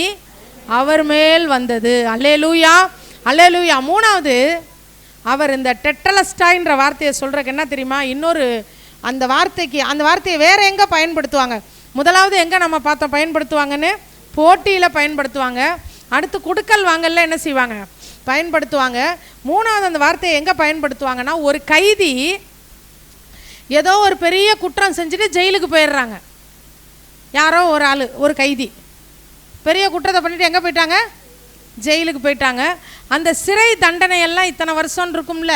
அவர் மேல் வந்தது. அல்லேலூயா, அல்லேலூயா. மூணாவது அவர் இந்த டெட்டலஸ்டாய்ன்ற வார்த்தையை சொல்கிறக்கு என்ன தெரியுமா? இன்னொரு அந்த வார்த்தையை வேறு எங்கே பயன்படுத்துவாங்க? முதலாவது எங்கே நம்ம பார்த்தோம் பயன்படுத்துவாங்கன்னு? போட்டியில் பயன்படுத்துவாங்க. அடுத்து குடுக்கல் வாங்கல என்ன செய்வாங்க? பயன்படுத்துவாங்க. மூணாவது அந்த வார்த்தையை எங்கே பயன்படுத்துவாங்கன்னா, ஒரு கைதி ஏதோ ஒரு பெரிய குற்றம் செஞ்சுட்டு ஜெயிலுக்கு போயிடுறாங்க. யாரோ ஒரு ஆள், ஒரு கைதி பெரிய குற்றத்தை பண்ணிட்டு எங்கே போயிட்டாங்க? ஜெயிலுக்கு போயிட்டாங்க. அந்த சிறை தண்டனையெல்லாம் இத்தனை வருஷம் இருக்கும்ல,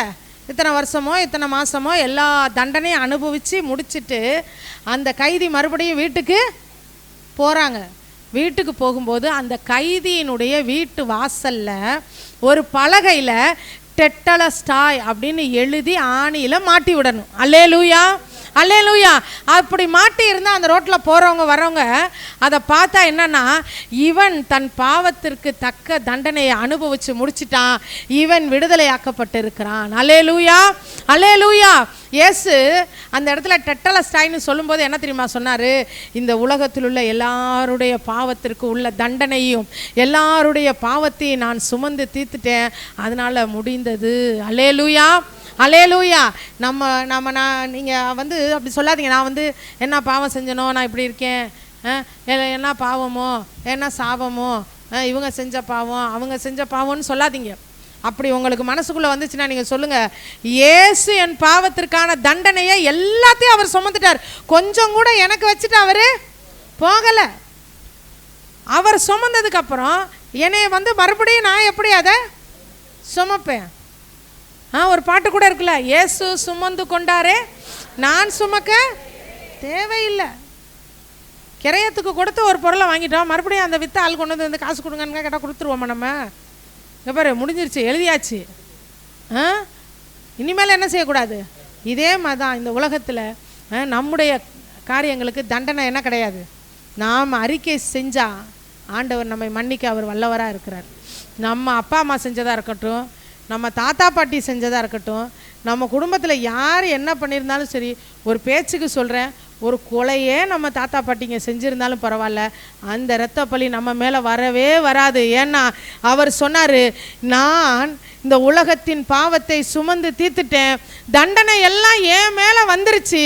இத்தனை வருஷமோ இத்தனை மாதமோ எல்லா தண்டனையும் அனுபவித்து முடிச்சுட்டு அந்த கைதி மறுபடியும் வீட்டுக்கு போகிறாங்க. வீட்டுக்கு போகும்போது அந்த கைதியினுடைய வீட்டு வாசலில் ஒரு பலகையில் டெட்டலஸ்டாய் அப்படின்னு எழுதி ஆணியில் மாட்டி விடணும். அல்லேலூயா, அல்லேலூயா. அப்படி மாட்டி இருந்தால் அந்த ரோட்டில் போகிறவங்க வரவங்க அதை பார்த்தா என்னன்னா, இவன் தன் பாவத்திற்கு தக்க தண்டனையை அனுபவித்து முடிச்சிட்டான், இவன் விடுதலையாக்கப்பட்டு இருக்கிறான். அல்லேலூயா, அல்லேலூயா. இயேசு அந்த இடத்துல டெட்டலஸ்டாய்னு சொல்லும்போது என்ன தெரியுமா சொன்னார்? இந்த உலகத்தில் உள்ள எல்லாருடைய பாவத்திற்கு உள்ள தண்டனையும் எல்லாருடைய பாவத்தையும் நான் சுமந்து தீர்த்துட்டேன், அதனால் முடிந்தது. அல்லேலூயா, அல்லேலூயா. நீங்கள் வந்து அப்படி சொல்லாதீங்க, நான் வந்து என்ன பாவம் செஞ்சனோ, நான் இப்படி இருக்கேன், என்ன பாவமோ, என்ன சாபமோ, இவங்க செஞ்ச பாவம் அவங்க செஞ்ச பாவம்னு சொல்லாதீங்க. அப்படி உங்களுக்கு மனசுக்குள்ளே வந்துச்சுன்னா நீங்கள் சொல்லுங்கள், இயேசு என் பாவத்திற்கான தண்டனையை எல்லாத்தையும் அவர் சுமந்துட்டார், கொஞ்சம் கூட எனக்கு வச்சுட்டு அவர் போகலை. அவர் சுமந்ததுக்கப்புறம் என்னை வந்து மறுபடியும் நான் எப்படி அதை சுமப்பேன்? ஒரு பாட்டு கூட இருக்குல்ல, இயேசு சுமந்து கொண்டாரே நான் சுமக்க தேவையில்லை. கிரையத்துக்கு கொடுத்து ஒரு பொருளை வாங்கிட்டோம், மறுபடியும் அந்த வித்த ஆள் கொண்டு வந்து காசு கொடுங்கன்னு கேட்டால் கொடுத்துருவோமா நம்ம? இங்கே பாரு, முடிஞ்சிருச்சு, எழுதியாச்சு. இனிமேல் என்ன செய்யக்கூடாது? இதே மாதிரி தான் இந்த உலகத்தில் நம்முடைய காரியங்களுக்கு தண்டனை என்ன கிடையாது. நாம் அறிக்கை செஞ்சால் ஆண்டவர் நம்மை மன்னிக்க அவர் வல்லவராக இருக்கிறார். நம்ம அப்பா அம்மா செஞ்சதாக இருக்கட்டும், நம்ம தாத்தா பாட்டி செஞ்சதாக இருக்கட்டும், நம்ம குடும்பத்தில் யார் என்ன பண்ணியிருந்தாலும் சரி, ஒரு பேச்சுக்கு சொல்கிறேன், ஒரு கொலையே நம்ம தாத்தா பாட்டிங்க செஞ்சுருந்தாலும் பரவாயில்ல, அந்த இரத்த பழி நம்ம மேலே வரவே வராது. ஏன்னா அவர் சொன்னார், நான் இந்த உலகத்தின் பாவத்தை சுமந்து தீர்த்துட்டேன், தண்டனை எல்லாம் என் மேலே வந்துருச்சு.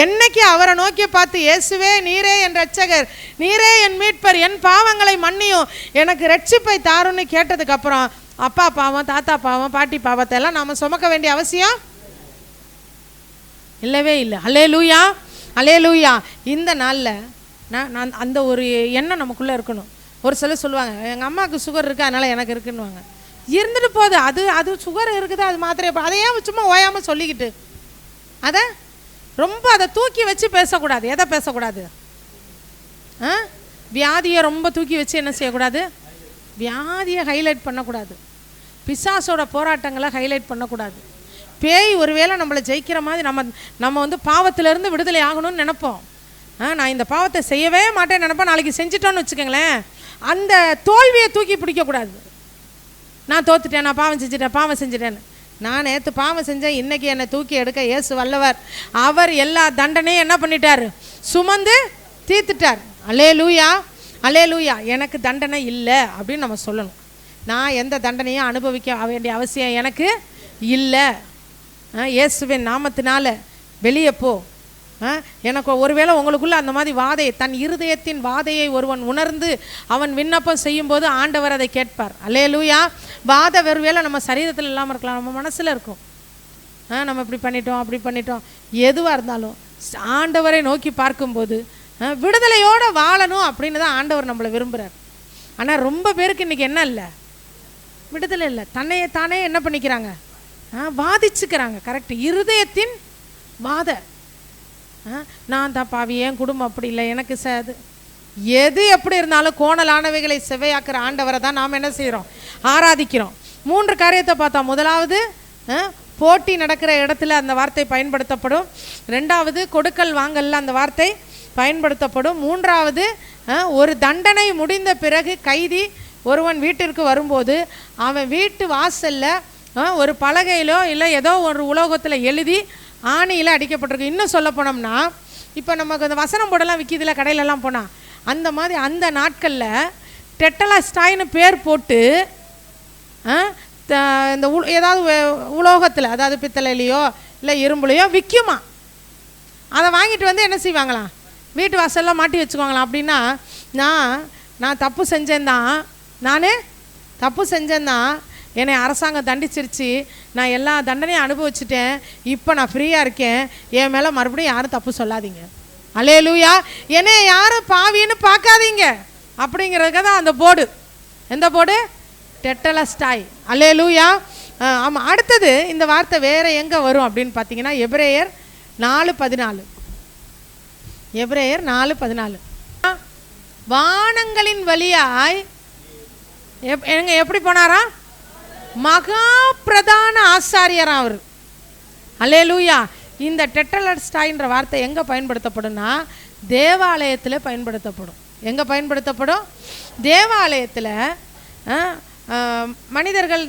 என்னைக்கு அவரை நோக்கி பார்த்து, இயேசுவே நீரே என் இரட்சகர், நீரே என் மீட்பர், என் பாவங்களை மன்னியும், எனக்கு ரட்சிப்பை தாருன்னு கேட்டதுக்கப்புறம் அப்பா பாவம், தாத்தா பாவம், பாட்டி பாவத்தை எல்லாம் நாம் சுமக்க வேண்டிய அவசியம் இல்லவே இல்லை. அல்லேலூயா, அல்லேலூயா. இந்த நாளில் நான் அந்த ஒரு எண்ணம் நமக்குள்ளே இருக்கணும். ஒரு சிலர் சொல்லுவாங்க, எங்கள் அம்மாவுக்கு சுகர் இருக்குது அதனால் எனக்கு இருக்குன்னுவாங்க. இருந்துட்டு போகுது, அது சுகர் இருக்குது, அது மாத்திரை, அதையே சும்மா ஓயாமல் சொல்லிக்கிட்டு அதை ரொம்ப அதை தூக்கி வச்சு பேசக்கூடாது. எதை பேசக்கூடாது? வியாதியை ரொம்ப தூக்கி வச்சு என்ன செய்யக்கூடாது? வியாதியை ஹைலைட் பண்ணக்கூடாது. பிசாசோட போராட்டங்களை ஹைலைட் பண்ணக்கூடாது. பேய் ஒருவேளை நம்மளை ஜெயிக்கிற மாதிரி நம்ம வந்து பாவத்திலேருந்து விடுதலை ஆகணும்னு நினைப்போம். நான் இந்த பாவத்தை செய்யவே மாட்டேன்னு நினைப்பேன். நாளைக்கு செஞ்சிட்டோன்னு வச்சுக்கோங்களேன், அந்த தோல்வியை தூக்கி பிடிக்கக்கூடாது. நான் தோத்துட்டேன், நான் பாவம் செஞ்சுட்டேன்னு. நான் நேற்று பாவம் செஞ்சேன், இன்றைக்கி என்னை தூக்கி எடுக்க இயேசு வல்லவர். அவர் எல்லா தண்டனையும் என்ன பண்ணிட்டார்? சுமந்து தீர்த்துட்டார். அல்லேலூயா, அல்லேலூயா. எனக்கு தண்டனை இல்லை அப்படின்னு நம்ம சொல்லணும். நான் எந்த தண்டனையும் அனுபவிக்க வேண்டிய அவசியம் எனக்கு இல்லை. இயேசுவின் நாமத்தினால வெளியே போ. எனக்கு ஒருவேளை உங்களுக்குள்ள அந்த மாதிரி வாதையை, தன் இருதயத்தின் வாதையை ஒருவன் உணர்ந்து அவன் விண்ணப்பம் செய்யும்போது ஆண்டவர் அதை கேட்பார். அல்லேலூயா. வாதை ஒருவேளை நம்ம சரீரத்தில் இல்லாமல் இருக்கலாம், நம்ம மனசில் இருக்கும். நம்ம இப்படி பண்ணிட்டோம் அப்படி பண்ணிட்டோம், எதுவாக இருந்தாலும் ஆண்டவரை நோக்கி பார்க்கும்போது விடுதலையோடு வாழணும் அப்படின்னு தான் ஆண்டவர் நம்மளை விரும்புகிறார். ஆனால் ரொம்ப பேருக்கு இன்றைக்கி என்ன இல்லை? விடுதலை இல்லை. தன்னையே தானே என்ன பண்ணிக்கிறாங்க? வாதிச்சுக்கிறாங்க. கரெக்டு. இருதயத்தின் வாதை. நான் தான் பாவி, என் குடும்பம் அப்படி இல்லை, எனக்கு எது எப்படி இருந்தாலும் கோணலானவைகளை செவ்வையாக்குற ஆண்டவரை தான் நாம் என்ன செய்கிறோம்? ஆராதிக்கிறோம். 3 காரியத்தை பார்த்தோம். முதலாவது, போட்டி நடக்கிற இடத்துல அந்த வார்த்தை பயன்படுத்தப்படும். 2வது, கொடுக்கல் வாங்கல்ல அந்த வார்த்தை பயன்படுத்தப்படும். 3வது, ஒரு தண்டனை முடிந்த பிறகு கைதி ஒருவன் வீட்டிற்கு வரும்போது அவன் வீட்டு வாசலில் ஒரு பலகையிலோ இல்லை ஏதோ ஒரு உலோகத்தில் எழுதி ஆணியில் அடிக்கப்பட்டிருக்கு. இன்னும் சொல்ல போனோம்னா, இப்போ நமக்கு அந்த வசனம் போடலாம் விற்கிதில்ல கடையிலலாம் போனால், அந்த மாதிரி அந்த நாட்களில் டெட்டலாஸ்டாய்னு பேர் போட்டு இந்த ஏதாவது உலோகத்தில், அதாவது பித்தளையிலையோ இல்லை இரும்புலையோ விற்குமா. அதை வாங்கிட்டு வந்து என்ன செய்வாங்களாம்? வீட்டு வாசலில் மாட்டி வச்சுக்குவாங்களாம். அப்படின்னா நான் தப்பு செஞ்சேன்தான், தப்பு செஞ்சேன்தான், என்னை அரசாங்கம் தண்டிச்சிருச்சு, நான் எல்லா தண்டனையும் அனுபவிச்சுட்டேன், இப்போ நான் ஃப்ரீயாக இருக்கேன், என் மேலே மறுபடியும் யாரும் தப்பு சொல்லாதீங்க. அல்லேலூயா. என்னை யாரும் பாவின்னு பார்க்காதீங்க அப்படிங்கிறதுக்கு தான் அந்த போர்டு. எந்த போர்டு? டெட்டலஸ்டாய். அல்லேலூயா. ஆமாம். அடுத்தது இந்த வார்த்தை வேறு எங்கே வரும் அப்படின்னு பார்த்தீங்கன்னா, எபிரேயர் 4:14. எபிரேயர் 4:14. வானங்களின் வழியாய் எப்படி போனாரா? மகா பிரதான ஆசாரியரா அவர். அல்லேலூயா. இந்த டெட்டலஸ்டாய்ன்ற வார்த்தை எங்கே பயன்படுத்தப்படும்னா, தேவாலயத்தில் பயன்படுத்தப்படும். எங்கே பயன்படுத்தப்படும்? தேவாலயத்தில். மனிதர்கள்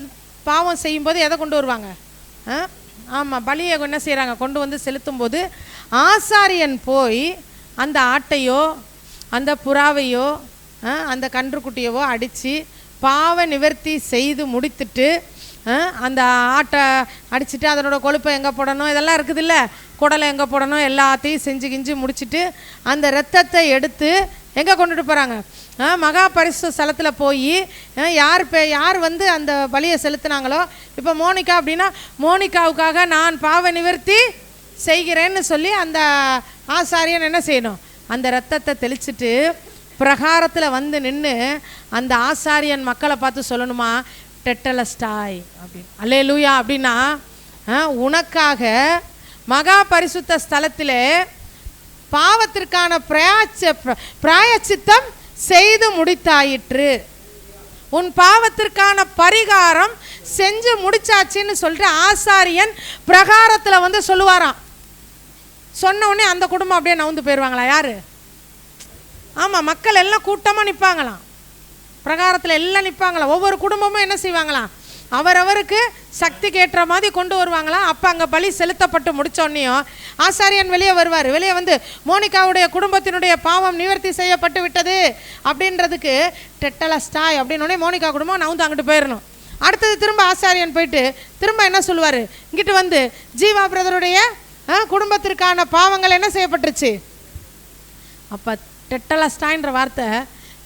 பாவம் செய்யும்போது எதை கொண்டு வருவாங்க? ஆமாம், பலியை என்ன செய்கிறாங்க? கொண்டு வந்து செலுத்தும் போது ஆசாரியன் போய் அந்த ஆட்டையோ அந்த புறாவையோ அந்த கன்றுக்குட்டியவோ அடித்து பாவ நிவர்த்தி செய்து முடித்துட்டு அந்த ஆட்டை அடிச்சுட்டு அதனோட கொழுப்பை எங்கே போடணும் இதெல்லாம் இருக்குது இல்லை, குடலை எங்கே போடணும் எல்லாத்தையும் செஞ்சு கிஞ்சு முடிச்சுட்டு அந்த இரத்தத்தை எடுத்து எங்கே கொண்டுட்டு போகிறாங்க, மகா பரிசுத்த ஸ்தலத்தில் போய் யார் வந்து அந்த பலியை செலுத்தினாங்களோ, இப்போ மோனிகா அப்படின்னா மோனிகாவுக்காக நான் பாவ நிவர்த்தி செய்கிறேன்னு சொல்லி அந்த ஆசாரியன் என்ன செய்யணும், அந்த இரத்தத்தை தெளிச்சுட்டு பிரகாரத்தில் வந்து நின்று அந்த ஆசாரியன் மக்களை பார்த்து சொல்லணுமா, டெட்டலஸ்டாய் அப்படின்னு. அல்லேலூயா. அப்படின்னா உனக்காக மகா பரிசுத்த ஸ்தலத்திலே பாவத்திற்கான பிராயச்சித்தம் செய்து முடித்தாயிற்று, உன் பாவத்திற்கான பரிகாரம் செஞ்சு முடிச்சாச்சுன்னு சொல்லிட்டு ஆசாரியன் பிரகாரத்தில் வந்து சொல்லுவாராம். சொன்ன உடனே அந்த குடும்பம் அப்படியே நவுந்து போயிடுவாங்களா? யாரு? ஆமாம், மக்கள் எல்லாம் கூட்டமாக நிற்பாங்களாம், பிரகாரத்தில் எல்லாம் நிற்பாங்களாம். ஒவ்வொரு குடும்பமும் என்ன செய்வாங்களாம், அவரவருக்கு சக்திக்கு ஏற்ற மாதிரி கொண்டு வருவாங்களாம். அப்போ அங்கே பலி செலுத்தப்பட்டு முடித்தோடனையும் ஆசாரியன் வெளியே வருவார். வெளியே வந்து மோனிகாவுடைய குடும்பத்தினுடைய பாவம் நிவர்த்தி செய்யப்பட்டு விட்டது அப்படின்றதுக்கு டெட்டலஸ்டாய் அப்படின்னோடனே மோனிகா குடும்பம் நவுந்து அங்கிட்டு போயிடணும். அடுத்தது திரும்ப ஆசாரியன் போயிட்டு திரும்ப என்ன சொல்லுவார், இங்கிட்டு வந்து ஜீவா பிரதருடைய குடும்பத்திற்கான பாவங்கள் என்ன செய்யப்பட்டுருச்சு. அப்போ டெட்டலஸ்டாய்ன்ற வார்த்தை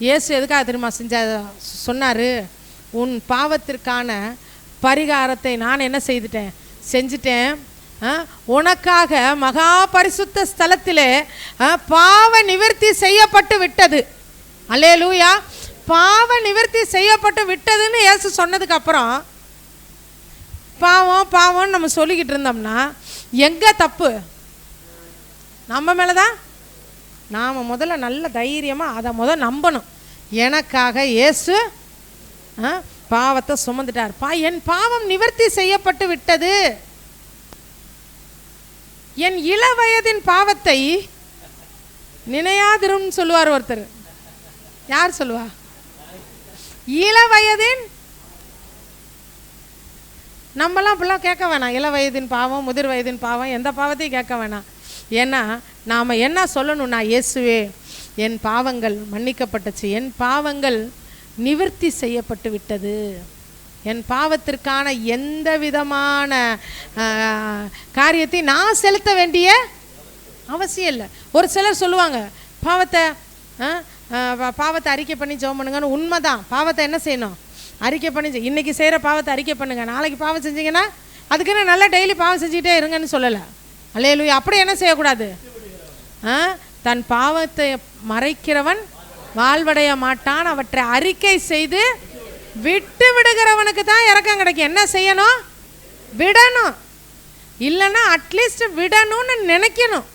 இயேசு எதுக்காக தெரியுமா சொன்னார், உன் பாவத்திற்கான பரிகாரத்தை நான் என்ன செஞ்சிட்டேன், உனக்காக மகா பரிசுத்த ஸ்தலத்திலே பாவ நிவர்த்தி செய்யப்பட்டு விட்டது. அல்லேலூயா. பாவ நிவர்த்தி செய்யப்பட்டு விட்டதுன்னு இயேசு சொன்னதுக்கு அப்புறம் பாவம்னு நம்ம சொல்லிக்கிட்டு இருந்தோம்னா எங்கே தப்பு? நம்ம மேலே தான். நாம் முதல்ல நல்ல தைரியமாக அதை நம்பணும். எனக்காக இயேசு பாவத்தை சுமந்துட்டார், என் பாவம் நிவர்த்தி செய்யப்பட்டு விட்டது. என் இள வயதின் பாவத்தை நினையாதிரும் சொல்லுவார் ஒருத்தர். யார் சொல்லுவா? இள வயதின். நம்மலாம் அப்படிலாம் கேட்க வேணாம். இள வயதின் பாவம், முதிர் வயதின் பாவம், எந்த பாவத்தையும் கேட்க வேணாம். ஏன்னா நாம் என்ன சொல்லணும்னா, இயேசுவே என் பாவங்கள் மன்னிக்கப்பட்டுச்சு, என் பாவங்கள் நிவர்த்தி செய்யப்பட்டு விட்டது, என் பாவத்திற்கான எந்த விதமான காரியத்தை நான் செலுத்த வேண்டிய அவசியம் இல்லை. ஒரு சிலர் சொல்லுவாங்க பாவத்தை அறிக்கை பண்ணி ஜெபம் பண்ணுங்கன்னு. உண்மைதான், பாவத்தை என்ன செய்யணும், அறிக்கை பண்ணி. இன்றைக்கி செய்கிற பாவத்தை அறிக்கை பண்ணுங்க, நாளைக்கு பாவம் செஞ்சீங்கன்னா அதுக்குன்னு நல்லா டெய்லி பாவம் செஞ்சுக்கிட்டே இருங்கன்னு சொல்லலை. அல்லேலூயா. அப்படி என்ன செய்யக்கூடாது, தன் பாவத்தை மறைக்கிறவன் வாழ்வடைய மாட்டான், அவற்றை அறிக்கை செய்து விட்டு விடுகிறவனுக்கு தான் இரக்கம் கிடைக்கும். என்ன செய்யணும், விடணும். இல்லைன்னா அட்லீஸ்ட் விடணும்னு நினைக்கணும்.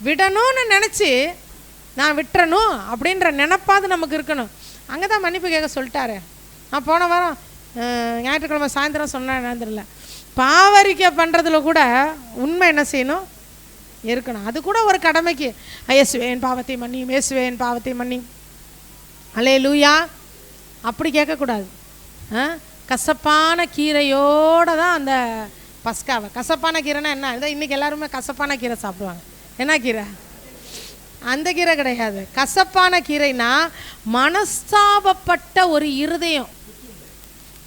விடணும்னு நினச்சி நான் விட்டுறணும் அப்படின்ற நினைப்பாது நமக்கு இருக்கணும். அங்கே தான் மன்னிப்பு கேட்க சொல்லிட்டாரு. நான் போன வாரம் ஞாயிற்றுக்கிழமை சாயந்தரம் சொன்னேன் தெரியல, பாவரிக்கை பண்ணுறதுல கூட உண்மை என்ன செய்யணும் இருக்கணும். அது கூட ஒரு கடமைக்கு. இயேசுவே என் பாவத்தை மன்னி, இயேசுவே என் பாவத்தை மன்னி. அல்லேலூயா. அப்படி கேட்கக்கூடாது. கசப்பான கீரையோடு தான் அந்த பஸ்காவை. கசப்பான கீரைனா என்ன, இதான் இன்றைக்கி எல்லாருமே கசப்பான கீரை சாப்பிடுவாங்க. என்ன கீரை? அந்த கீரை கிடையாது. கசப்பான கீரைனா மனஸ்தாபப்பட்ட ஒரு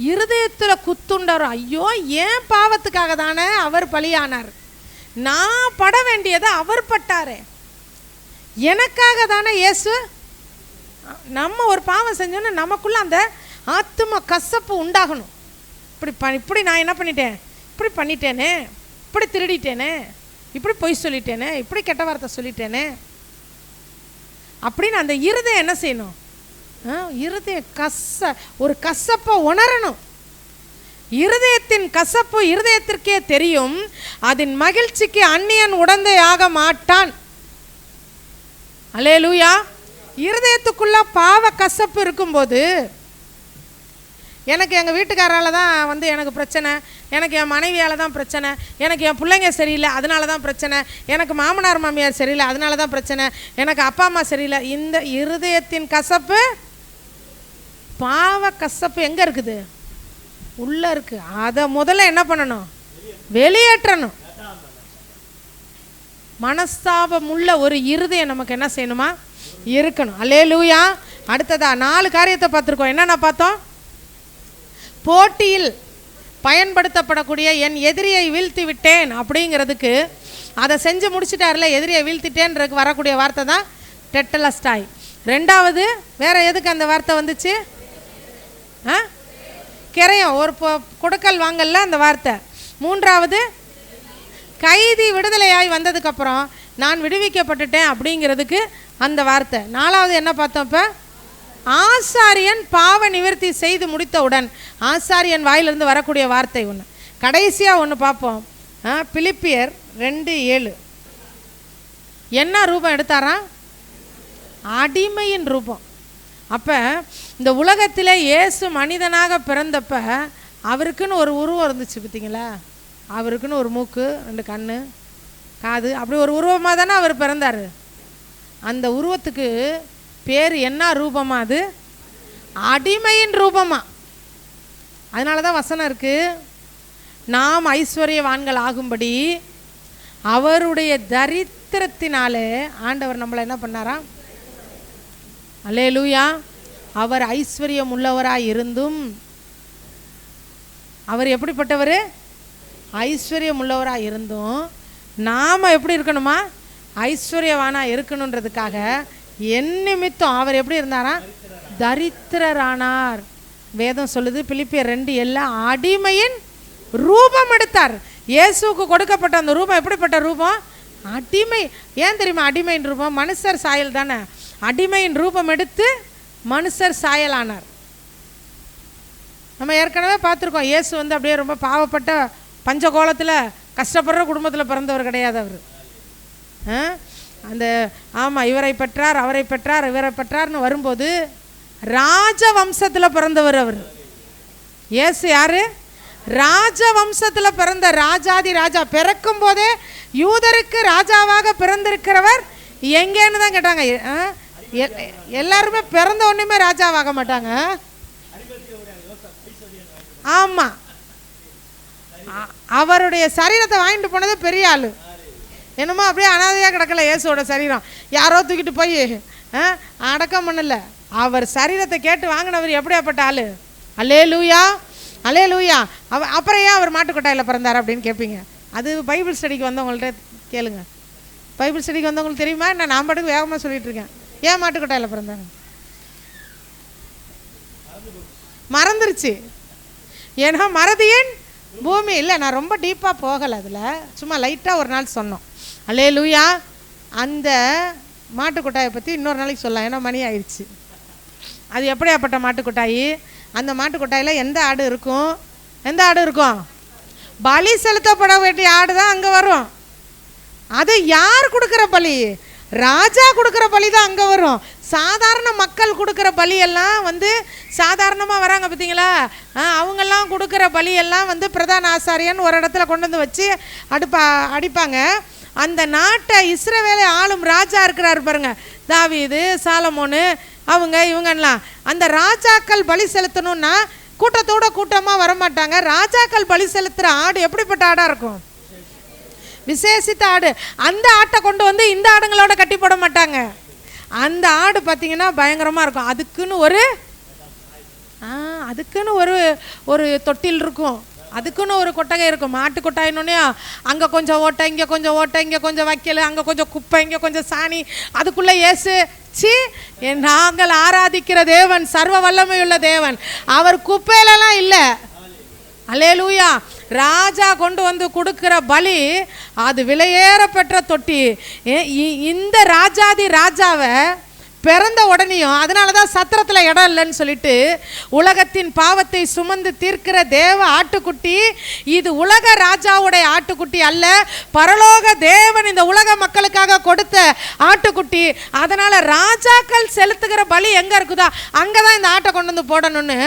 இருதயத்தில் குத்துண்டார். ஐயோ, ஏன் பாவத்துக்காக தானே அவர் பலியானார், நான் பட வேண்டியதை அவர் பட்டாரே, எனக்காக தானே இயேசு. நம்ம ஒரு பாவம் செஞ்சோன்னு நமக்குள்ள அந்த ஆத்தும கசப்பு உண்டாகணும். இப்படி நான் என்ன பண்ணிட்டேன், இப்படி பண்ணிட்டேனே, இப்படி திருடிட்டேனே, இப்படி பொய் சொல்லிட்டேனே, இப்படி கெட்ட வார்த்தை சொல்லிட்டேனே அப்படின்னு அந்த இருதயம் என்ன செய்யணும், இருதயம் ஒரு கசப்பை உணரணும். இருதயத்தின் கசப்பு இருதயத்திற்கே தெரியும், அதன் மகிழ்ச்சிக்கு அந்நியன் உடந்தை ஆக மாட்டான். அல்லேலூயா. இருதயத்துக்குள்ள பாவ கசப்பு இருக்கும்போது, எனக்கு எங்கள் வீட்டுக்காரால் தான் எனக்கு பிரச்சனை, எனக்கு என் மனைவியால் தான் பிரச்சனை, எனக்கு என் பிள்ளைங்க சரியில்லை அதனால தான் பிரச்சனை, எனக்கு மாமனார் மாமியார் சரியில்லை அதனால தான் பிரச்சனை, எனக்கு அப்பா அம்மா சரியில்லை. இந்த இருதயத்தின் கசப்பு, பாவ கசப்பு எங்கே இருக்குது, உள்ளே இருக்குது. அதை முதல்ல என்ன பண்ணணும், வெளியேற்றணும். மனஸ்தாபம் உள்ள ஒரு இருதயம் நமக்கு என்ன செய்யணுமா இருக்கணும். அல்லேலூயா. அடுத்ததா 4 காரியத்தை பார்த்துருக்கோம். என்னென்ன பார்த்தோம்? போட்டியில் பயன்படுத்தப்படக்கூடிய என் எதிரியை வீழ்த்தி விட்டேன் அப்படிங்கிறதுக்கு அதை செஞ்சு முடிச்சிட்டார்ல, எதிரியை வீழ்த்திட்டேன்றதுக்கு வரக்கூடிய வார்த்தை தான் டெட்டலஸ்டாய். ரெண்டாவது வேற எதுக்கு அந்த வார்த்தை வந்துச்சு? கிரையம், ஒரு கொடுக்கல் வாங்கல அந்த வார்த்தை. மூன்றாவது கைதி விடுதலையாய் வந்ததுக்கப்புறம் நான் விடுவிக்கப்பட்டுட்டேன் அப்படிங்கிறதுக்கு அந்த வார்த்தை. நாலாவது என்ன பார்த்தோம்? இப்போ ஆசாரியன் பாவ நிவர்த்தி செய்து முடித்தவுடன் ஆசாரியன் வாயிலிருந்து வரக்கூடிய வார்த்தை ஒன்று. கடைசியாக ஒன்று பார்ப்போம். பிலிப்பியர் 2:7. என்ன ரூபம் எடுத்தாராம்? அடிமையின் ரூபம். அப்போ இந்த உலகத்தில் இயேசு மனிதனாக பிறந்தப்ப அவருக்குன்னு ஒரு உருவம் இருந்துச்சு பார்த்தீங்களா? அவருக்குன்னு ஒரு மூக்கு, 2 கண்ணு, காது, அப்படி ஒரு உருவமாக தானே அவர் பிறந்தார். அந்த உருவத்துக்கு பேர் என்ன ரூபமா? அது அடிமையின் ரூபமா. அதனால தான் வசனம் இருக்கு, நாம் ஐஸ்வர்யவான்கள் ஆகும்படி அவருடைய தரித்திரத்தினாலே ஆண்டவர் நம்மளை என்ன பண்ணாராம்? அல்லேலூயா. அவர் ஐஸ்வர்யம் உள்ளவராய் இருந்தும், அவர் எப்படிப்பட்டவர்? ஐஸ்வர்யம் உள்ளவராக இருந்தும் நாம் எப்படி இருக்கணுமா? ஐஸ்வர்யவானாக இருக்கணுன்றதுக்காக என் நிமித்தம் அவர் எப்படி இருந்தாரா? தரித்திரரானார். வேதம் சொல்லுது பிலிப்பியர் 2:7 அடிமையின் ரூபம் எடுத்தார். இயேசுக்கு கொடுக்கப்பட்ட அந்த ரூபம் எப்படிப்பட்ட ரூபம்? அடிமை. ஏன் தெரியுமா அடிமையின் ரூபம்? மனுஷர் சாயல் தானே. அடிமையின் ரூபம் எடுத்து மனுஷர் சாயலானார். நம்ம ஏற்கனவே பார்த்துருக்கோம், இயேசு அப்படியே ரொம்ப பாவப்பட்ட பஞ்சகோலத்தில் கஷ்டப்படுற குடும்பத்தில் பிறந்தவர் கிடையாது அவர். அந்த ஆமாம், இவரை பெற்றார், அவரை பெற்றார், இவரை பெற்றார்னு வரும்போது ராஜ வம்சத்தில் பிறந்தவர் அவர். இயேசு யாரு? ராஜ வம்சத்தில் பிறந்த ராஜாதி ராஜா. பிறக்கும் போதே யூதருக்கு ராஜாவாக பிறந்திருக்கிறவர் எங்கேன்னு தான் கேட்டாங்க. எல்லாருமே பிறந்த ஒன்றுமே ராஜாவாக மாட்டாங்க. ஆமாம், அவருடைய சரீரத்தை வாங்கிட்டு போனது பெரிய ஆள். என்னமோ அப்படியே அனாதையாக கிடக்கல இயேசுவோட சரீரம். யாரோ தூக்கிட்டு போய் அடக்கம் பண்ணல. அவர் சரீரத்தை கேட்டு வாங்கினவர் எப்படியாப்பட்ட ஆள்? அல்லேலூயா, அல்லேலூயா. அப்புறம் ஏன் அவர் மாட்டுக்கொட்டாயில் பிறந்தார் அப்படின்னு கேட்பீங்க. அது பைபிள் ஸ்டடிக்கு வந்தவங்கள்ட்ட கேளுங்க. பைபிள் ஸ்டடிக்கு வந்தவங்களுக்கு தெரியுமா? நான் பாட்டுக்கு வேகமாக சொல்லிட்டு இருக்கேன். ஏன் மாட்டுக்கொட்டாயில் பிறந்தார்? மறந்துருச்சு. ஏன்னா மறதியின் பூமி இல்லை. நான் ரொம்ப டீப்பாக போகலை, அதில் சும்மா லைட்டாக ஒரு நாள் சொன்னோம். அல்லேலூயா. அந்த மாட்டுக்கொட்டாயை பற்றி இன்னொரு நாளைக்கு சொல்லலாம், ஏன்னா மணி ஆயிடுச்சு. அது எப்படியாப்பட்ட மாட்டுக்கொட்டாயி? அந்த மாட்டுக்கொட்டாயில் எந்த ஆடு இருக்கும்? எந்த ஆடு இருக்கும்? பலி செலுத்தப்பட வேண்டிய ஆடு தான் அங்கே வரும். அது யார் கொடுக்குற பலி? ராஜா கொடுக்குற பலி தான் அங்கே வரும். சாதாரண மக்கள் கொடுக்குற பலியெல்லாம் சாதாரணமாக வராங்க பார்த்தீங்களா? அவங்கெல்லாம் கொடுக்குற பலியெல்லாம் பிரதான ஆசாரியன் ஒரு இடத்துல கொண்டு வந்து வச்சு அடிப்பாங்க. அந்த நாட்டை இஸ்ரவேலை ஆளும் ராஜா இருக்கிறாரு பாருங்க, தாவீது, சாலமோனு, இவங்கெல்லாம். அந்த ராஜாக்கள் பலி செலுத்தணும்னா கூட்டத்தோட கூட்டமாக வரமாட்டாங்க. ராஜாக்கள் பலி செலுத்துகிற ஆடு எப்படிப்பட்ட ஆடாக இருக்கும்? விசேஷித்த ஆடு. அந்த ஆட்டை கொண்டு வந்து இந்த ஆடுங்களோட கட்டி போட மாட்டாங்க. அந்த ஆடு பார்த்தீங்கன்னா பயங்கரமாக இருக்கும். அதுக்குன்னு ஒரு தொட்டில் இருக்கும், அதுக்குன்னு ஒரு கொட்டகை இருக்கும். மாட்டு கொட்டாயினோடனே அங்கே கொஞ்சம் ஓட்டை, இங்கே கொஞ்சம் ஓட்டை, இங்கே கொஞ்சம் வைக்கல், அங்கே கொஞ்சம் குப்பை, இங்கே கொஞ்சம் சாணி. அதுக்குள்ளே இயேசு, நாங்கள் ஆராதிக்கிற தேவன் சர்வ வல்லமையுள்ள தேவன், அவர் குப்பையிலலாம் இல்லை. அல்லேலூயா. ராஜா கொண்டு வந்து கொடுக்கிற பலி அது விலையேற பெற்ற தொட்டி. இந்த ராஜாதி ராஜாவை பிறந்த உடனேயும், அதனால தான் சத்திரத்தில் இடம் இல்லைன்னு சொல்லிட்டு உலகத்தின் பாவத்தை சுமந்து தீர்க்கிற தேவ ஆட்டுக்குட்டி இது உலக ராஜாவுடைய ஆட்டுக்குட்டி அல்ல, பரலோக தேவன் இந்த உலக மக்களுக்காக கொடுத்த ஆட்டுக்குட்டி. அதனால ராஜாக்கள் செலுத்துகிற பலி எங்க இருக்குதோ அங்கே தான் இந்த ஆட்டை கொண்டு வந்து போடணும்னு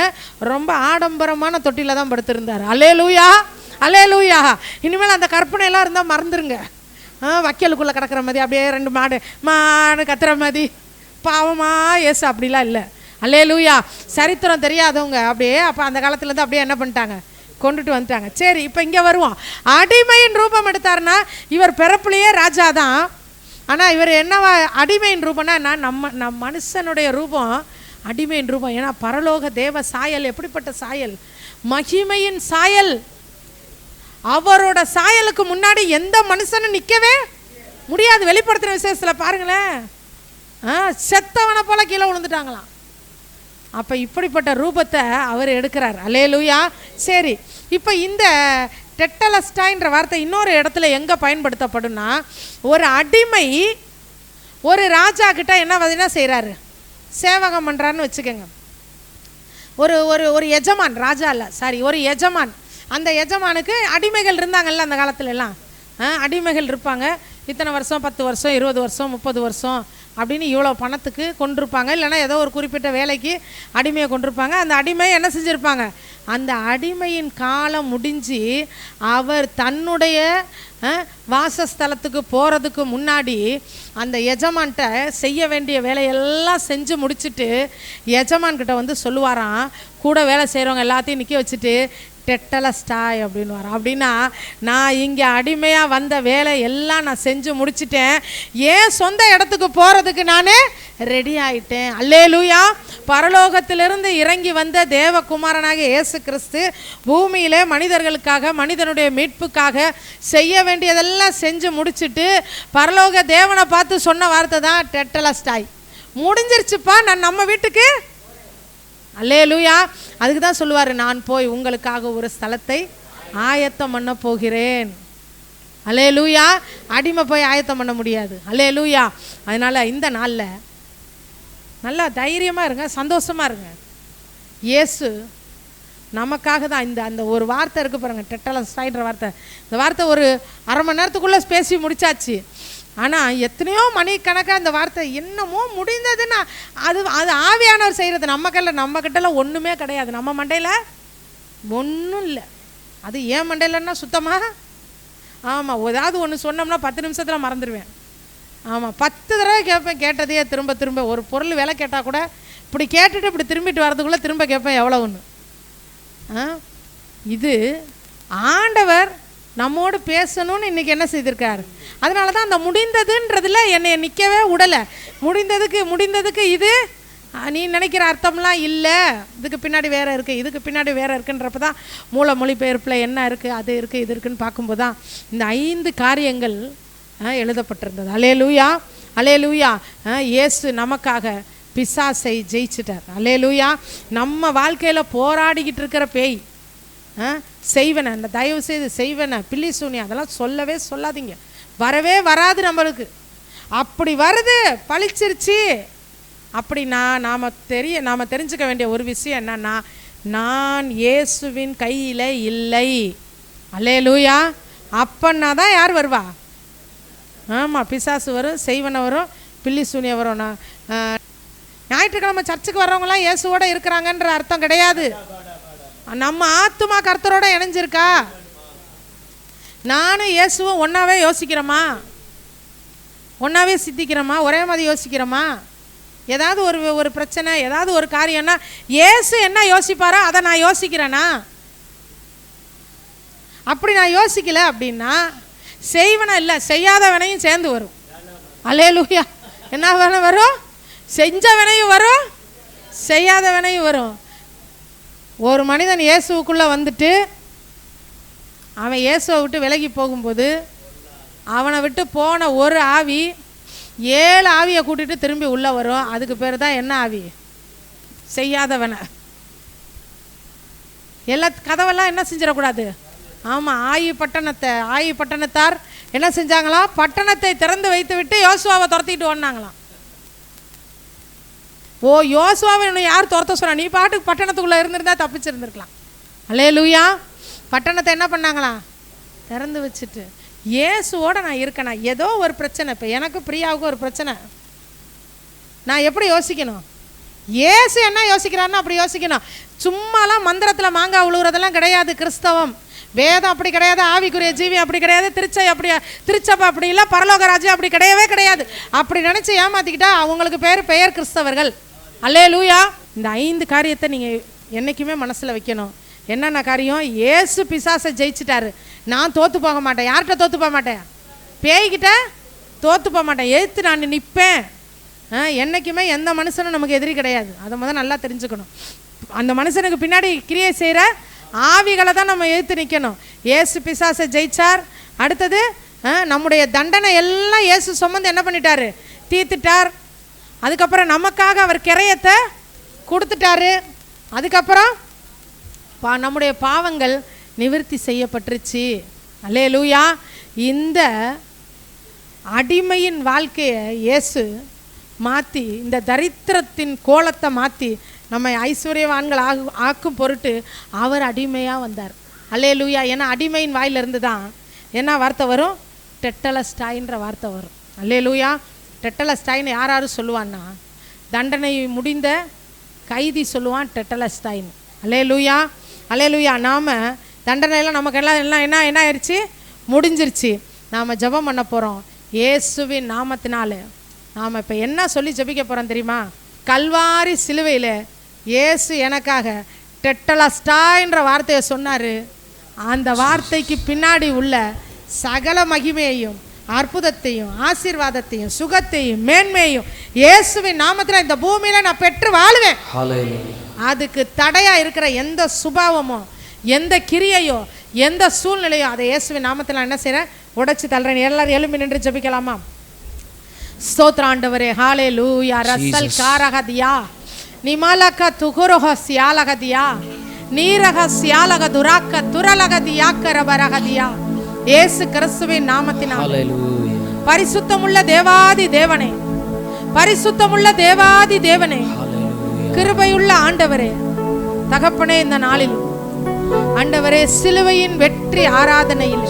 ரொம்ப ஆடம்பரமான தொட்டில தான் படுத்திருந்தார். அல்லேலூயா, அல்லேலூயா. இனிமேல் அந்த கற்பனையெல்லாம் இருந்தால் மறந்துருங்க. வக்கலுக்குள்ளே கிடக்கிற மாதிரி அப்படியே 2 மாடு கத்துற மாதிரி பாவமா ஏசு அப்படிலாம் இல்லை. அல்லேலூயா. சரித்திரம் தெரியாதவங்க அப்படியே அப்போ அந்த காலத்துலேருந்து அப்படியே என்ன பண்ணிட்டாங்க, கொண்டுட்டு வந்துட்டாங்க. சரி, இப்போ இங்கே வருவோம். அடிமையின் ரூபம் எடுத்தாருன்னா இவர் பிறப்புலையே ராஜா தான். ஆனால் இவர் என்னவா அடிமையின் ரூபம்னா நம்ம மனுஷனுடைய ரூபம் அடிமையின் ரூபம். ஏன்னா பரலோக தேவ சாயல் எப்படிப்பட்ட சாயல்? மகிமையின் சாயல். அவரோட சாயலுக்கு முன்னாடி எந்த மனுஷனும் நிற்கவே முடியாது. வெளிப்படுத்தின விசேஷத்தில் பாருங்களேன், செத்தவனை போல கீழே விழுந்துட்டாங்களாம். அப்போ இப்படிப்பட்ட ரூபத்தை அவர் எடுக்கிறார். அல்லேலூயா. சரி, இப்போ இந்த டெட்டலஸ்டாய்ன்ற வார்த்தை இன்னொரு இடத்துல எங்கே பயன்படுத்தப்படும்னா, ஒரு அடிமை ஒரு ராஜா கிட்ட என்ன செய்கிறாரு, சேவகம் பண்ணுறாருன்னு வச்சுக்கோங்க. ஒரு ஒரு ஒரு எஜமான், ராஜா இல்லை சாரி, ஒரு எஜமான். அந்த எஜமானுக்கு அடிமைகள் இருந்தாங்கல்ல அந்த காலத்துல எல்லாம். அடிமைகள் இருப்பாங்க. இத்தனை வருஷம், 10 வருஷம், 20 வருஷம், 30 வருஷம் அப்படின்னு இவ்வளோ பணத்துக்கு கொண்டிருப்பாங்க. இல்லைனா ஏதோ ஒரு குறிப்பிட்ட வேலைக்கு அடிமையை கொண்டிருப்பாங்க. அந்த அடிமையை என்ன செஞ்சுருப்பாங்க, அந்த அடிமையின் காலம் முடிஞ்சு அவர் தன்னுடைய வாசஸ்தலத்துக்கு போகிறதுக்கு முன்னாடி அந்த எஜமான்கிட்ட செய்ய வேண்டிய வேலையெல்லாம் செஞ்சு முடிச்சுட்டு எஜமான்கிட்ட வந்து சொல்லுவாராம், கூட வேலை செய்கிறவங்க எல்லாத்தையும் நிற்க வச்சுட்டு டெட்டலஸ்டாய் அப்படின்னு வரோம். அப்படின்னா நான் இங்கே அடிமையாக வந்த வேலை எல்லாம் நான் செஞ்சு முடிச்சிட்டேன், ஏன் சொந்த இடத்துக்கு போகிறதுக்கு நான் ரெடி ஆயிட்டேன். அல்லேலூயா. பரலோகத்திலிருந்து இறங்கி வந்த தேவகுமாரனாக இயேசு கிறிஸ்து பூமியிலே மனிதர்களுக்காக, மனிதனுடைய மீட்புக்காக செய்ய வேண்டியதெல்லாம் செஞ்சு முடிச்சுட்டு பரலோக தேவனை பார்த்து சொன்ன வார்த்தை தான் டெட்டலஸ்டாய். முடிஞ்சிருச்சுப்பா, நான் நம்ம வீட்டுக்கு. அல்லேலூயா. அதுக்கு தான் சொல்லுவார், நான் போய் உங்களுக்காக ஒரு ஸ்தலத்தை ஆயத்தம் பண்ண போகிறேன். அல்லேலூயா. அடிமை போய் ஆயத்தம் பண்ண முடியாது. அல்லேலூயா. அதனால் இந்த நாளில் நல்லா தைரியமாக இருங்க, சந்தோஷமாக இருங்க. இயேசு நமக்காக தான் அந்த ஒரு வார்த்தை இருக்குது பாருங்கள், டெட்டலஸ்டாய்ன்ற வார்த்தை. இந்த வார்த்தை ஒரு அரை மணி நேரத்துக்குள்ளே பேசி முடிச்சாச்சு. ஆனால் எத்தனையோ மணிக்கணக்காக அந்த வார்த்தை என்னமோ முடிந்ததுன்னா அது ஆவியானவர் செய்கிறது. நம்ம கிட்டலாம் ஒன்றுமே கிடையாது, நம்ம மண்டையில் ஒன்றும் இல்லை. அது ஏன் மண்டையிலன்னா சுத்தமாக ஆமாம், ஏதாவது ஒன்று சொன்னோம்னா 10 நிமிஷத்தில் மறந்துடுவேன். ஆமாம், 10 தடவை கேட்பேன், கேட்டதையே திரும்ப திரும்ப. ஒரு பொருள் விலை கேட்டால் கூட இப்படி கேட்டுட்டு இப்படி திரும்பிட்டு வரதுக்குள்ளே திரும்ப கேட்பேன் எவ்வளோ ஒன்று. இது ஆண்டவர் நம்மோடு பேசணும்னு இன்றைக்கி என்ன செய்திருக்காரு. அதனால தான் அந்த முடிந்ததுன்றதில் என்னை நிற்கவே விடலை. முடிந்ததுக்கு இது நீ நினைக்கிற அர்த்தம்லாம் இல்லை, இதுக்கு பின்னாடி வேறு இருக்குது, இதுக்கு பின்னாடி வேறு இருக்குன்றப்ப தான் மூல மொழிபெயர்ப்பில் என்ன இருக்குது, அது இருக்குது, இது இருக்குதுன்னு பார்க்கும்போது தான் இந்த 5 காரியங்கள் எழுதப்பட்டிருந்தது. அல்லேலூயா. அல்லேலூயா. இயேசு நமக்காக பிசாசை ஜெயிச்சிட்டார். அல்லேலூயா. நம்ம வாழ்க்கையில் போராடிக்கிட்டு இருக்கிற பேய், செய்வன, இந்த தயவு செய்து செய்வன, பில்லி சூனியம் அதெல்லாம் சொல்லவே சொல்லாதீங்க, வரவே வராது நம்மளுக்கு. அப்படி வருது பழிச்சிருச்சு அப்படின்னா நாம் தெரிஞ்சுக்க வேண்டிய ஒரு விஷயம் என்னன்னா, நான் இயேசுவின் கையில் இல்லை. அல்லேலூயா. அப்பன்னா தான் யார் வருவா? ஆமாம், பிசாசு வரும், செய்வன வரும், பில்லி சூனியம் வரும். ஞாயிற்றுக்கிழமை சர்ச்சுக்கு வர்றவங்களாம் இயேசுவோட இருக்கிறாங்கன்ற அர்த்தம் கிடையாது. நம்ம ஆத்துமா கர்த்தரோட இணைஞ்சிருக்கா? நானும் இயேசுவும் ஒன்றாவே யோசிக்கிறோமா, ஒன்றாவே சித்திக்கிறோமா, ஒரே மாதிரி யோசிக்கிறோமா? ஏதாவது ஒரு பிரச்சனை, ஏதாவது ஒரு காரியம்னா இயேசு என்ன யோசிப்பாரோ அதை நான் யோசிக்கிறேனா? அப்படி நான் யோசிக்கல அப்படின்னா செய்வன இல்லை, செய்யாதவனையும் சேர்ந்து வரும். அல்லேலூயா. என்ன வேணா வரும்? செஞ்சவனையும் வரும், செய்யாதவனையும் வரும். ஒரு மனிதன் இயேசுக்குள்ளே வந்துட்டு அவன் இயேசுவை விட்டு விலகி போகும்போது அவனை விட்டு போன ஒரு ஆவி 7 ஆவியை கூட்டிகிட்டு திரும்பி உள்ளே வரும். அதுக்கு பேர் தான் என்ன ஆவி? செய்யாதவனை. எல்லா கதவெல்லாம் என்ன செஞ்சிடக்கூடாது. ஆமாம், ஆயி பட்டணத்தார் என்ன செஞ்சாங்களாம்? பட்டணத்தை திறந்து வைத்து விட்டு யோசுவாவை துரத்திட்டு ஓடினாங்களாம். ஓ, யோசுவாவை இன்னும் யார் துரத்த சொன்னா? நீ பாட்டுக்கு பட்டணத்துக்குள்ளே இருந்திருந்தா தப்பிச்சிருந்துருக்கலாம். அல்லேலூயா. பட்டணத்தை என்ன பண்ணாங்களாம்? திறந்து வச்சுட்டு இயேசுவோட நான் இருக்கேனா? ஏதோ ஒரு பிரச்சனை, இப்போ எனக்கு பிரியாவுக்கு ஒரு பிரச்சனை, நான் எப்படி யோசிக்கணும்? இயேசு என்ன யோசிக்கிறாருன்னு அப்படி யோசிக்கணும். சும்மாலாம் மந்திரத்தில் மாங்காய் உழுவுறதெல்லாம் கிடையாது கிறிஸ்தவம். வேதம் அப்படி கிடையாது, ஆவிக்குரிய ஜீவி அப்படி கிடையாது, திருச்சபை அப்படி இல்லை, பரலோக ராஜ்யம் அப்படி கிடையவே கிடையாது. அப்படி நினச்சி ஏமாற்றிக்கிட்டா அவங்களுக்கு பெயர் கிறிஸ்தவர்கள். அல்லேலூயா. இந்த 5 காரியத்தை நீங்கள் என்றைக்குமே மனசில் வைக்கணும். என்னென்ன காரியம்? இயேசு பிசாசை ஜெயிச்சிட்டாரு. நான் தோற்று போக மாட்டேன். யார்கிட்ட தோற்று போக மாட்டேன்? பேய்கிட்ட தோற்று போக மாட்டேன். எதிர்த்து நான் நிற்பேன். என்றைக்குமே எந்த மனுஷனும் நமக்கு எதிரி கிடையாது. அதை முதல் நல்லா தெரிஞ்சுக்கணும். அந்த மனுஷனுக்கு பின்னாடி கிரியை செய்கிற ஆவிகளை தான் நம்ம எதிர்த்து நிற்கணும். இயேசு பிசாசை ஜெயிச்சார். அடுத்தது நம்முடைய தண்டனை எல்லாம் இயேசு சுமந்து என்ன பண்ணிட்டாரு? தீர்த்துட்டார். அதுக்கப்புறம் நமக்காக அவர் கிரயத்தை கொடுத்துட்டாரு. அதுக்கப்புறம் நம்முடைய பாவங்கள் நிவர்த்தி செய்யப்பட்டுருச்சு. அல்லேலூயா. இந்த அடிமையின் வாழ்க்கையை இயேசு மாற்றி, இந்த தரித்திரத்தின் கோலத்தை மாற்றி நம்மை ஐஸ்வர்யவான்கள் ஆக்கும் பொருட்டு அவர் அடிமையாக வந்தார். அல்லேலூயா. ஏன்னா அடிமையின் வாயிலிருந்து தான் என்ன வார்த்தை வரும்? டெட்டலஸ்டாயின்ற வார்த்தை வரும். அல்லேலூயா. டெட்டலஸ்டாயின்னு யாரும் சொல்லுவான்னா, தண்டனை முடிந்த கைதி சொல்லுவான் டெட்டலஸ்டாயின். அல்லேலூயா. அல்லேலூயா. நாம் தண்டனையெல்லாம் நமக்கெல்லாம் எல்லாம் என்ன என்ன ஆயிடுச்சு? முடிஞ்சிருச்சு. நாம் ஜெபம் பண்ண போகிறோம் இயேசுவின் நாமத்தினால. நாம் இப்போ என்ன சொல்லி ஜெபிக்க போகிறோம் தெரியுமா? கல்வாரி சிலுவையில் இயேசு எனக்காக டெட்டலஸ்டாயின்ற வார்த்தையை சொன்னார். அந்த வார்த்தைக்கு பின்னாடி உள்ள சகல மகிமையையும் அற்புதத்தையும் ஆசீர்வாதத்தையும் சுகத்தையும் மேன்மையையும் இயேசுவின் நாமத்தில் இந்த பூமியில் நான் பெற்று வாழுவேன். அதுக்கு தடையாக இருக்கிற எந்த சுபாவமோ எந்த கிரியையோ எந்த சூழ்நிலையோ அதை இயேசுவின் நாமத்தில் என்ன செய்கிறேன்? உடைச்சு தள்ளுறேன். எல்லாரும் எழும்பி நின்று ஜெபிக்கலாமா? ஸ்தோத்திர ஆண்டவரே. ஹalleluya. ரசல் காரகதியா நிமலக துகுரஹ சியாலகதியா நீரக சியாலக துராக்க துரலகதியா கரபரகதியா. இயேசு கிறிஸ்துவின் நாமத்தினால் ஹalleluya. பரிசுத்தமுள்ள தேவாதி தேவனே, பரிசுத்தமுள்ள தேவாதி தேவனே, ஹalleluya. கிருபையுள்ள ஆண்டவரே, தகப்பனே, இந்த நாளில் ஆண்டவரே சிலுவையின் வெற்றி ஆராதனையில்,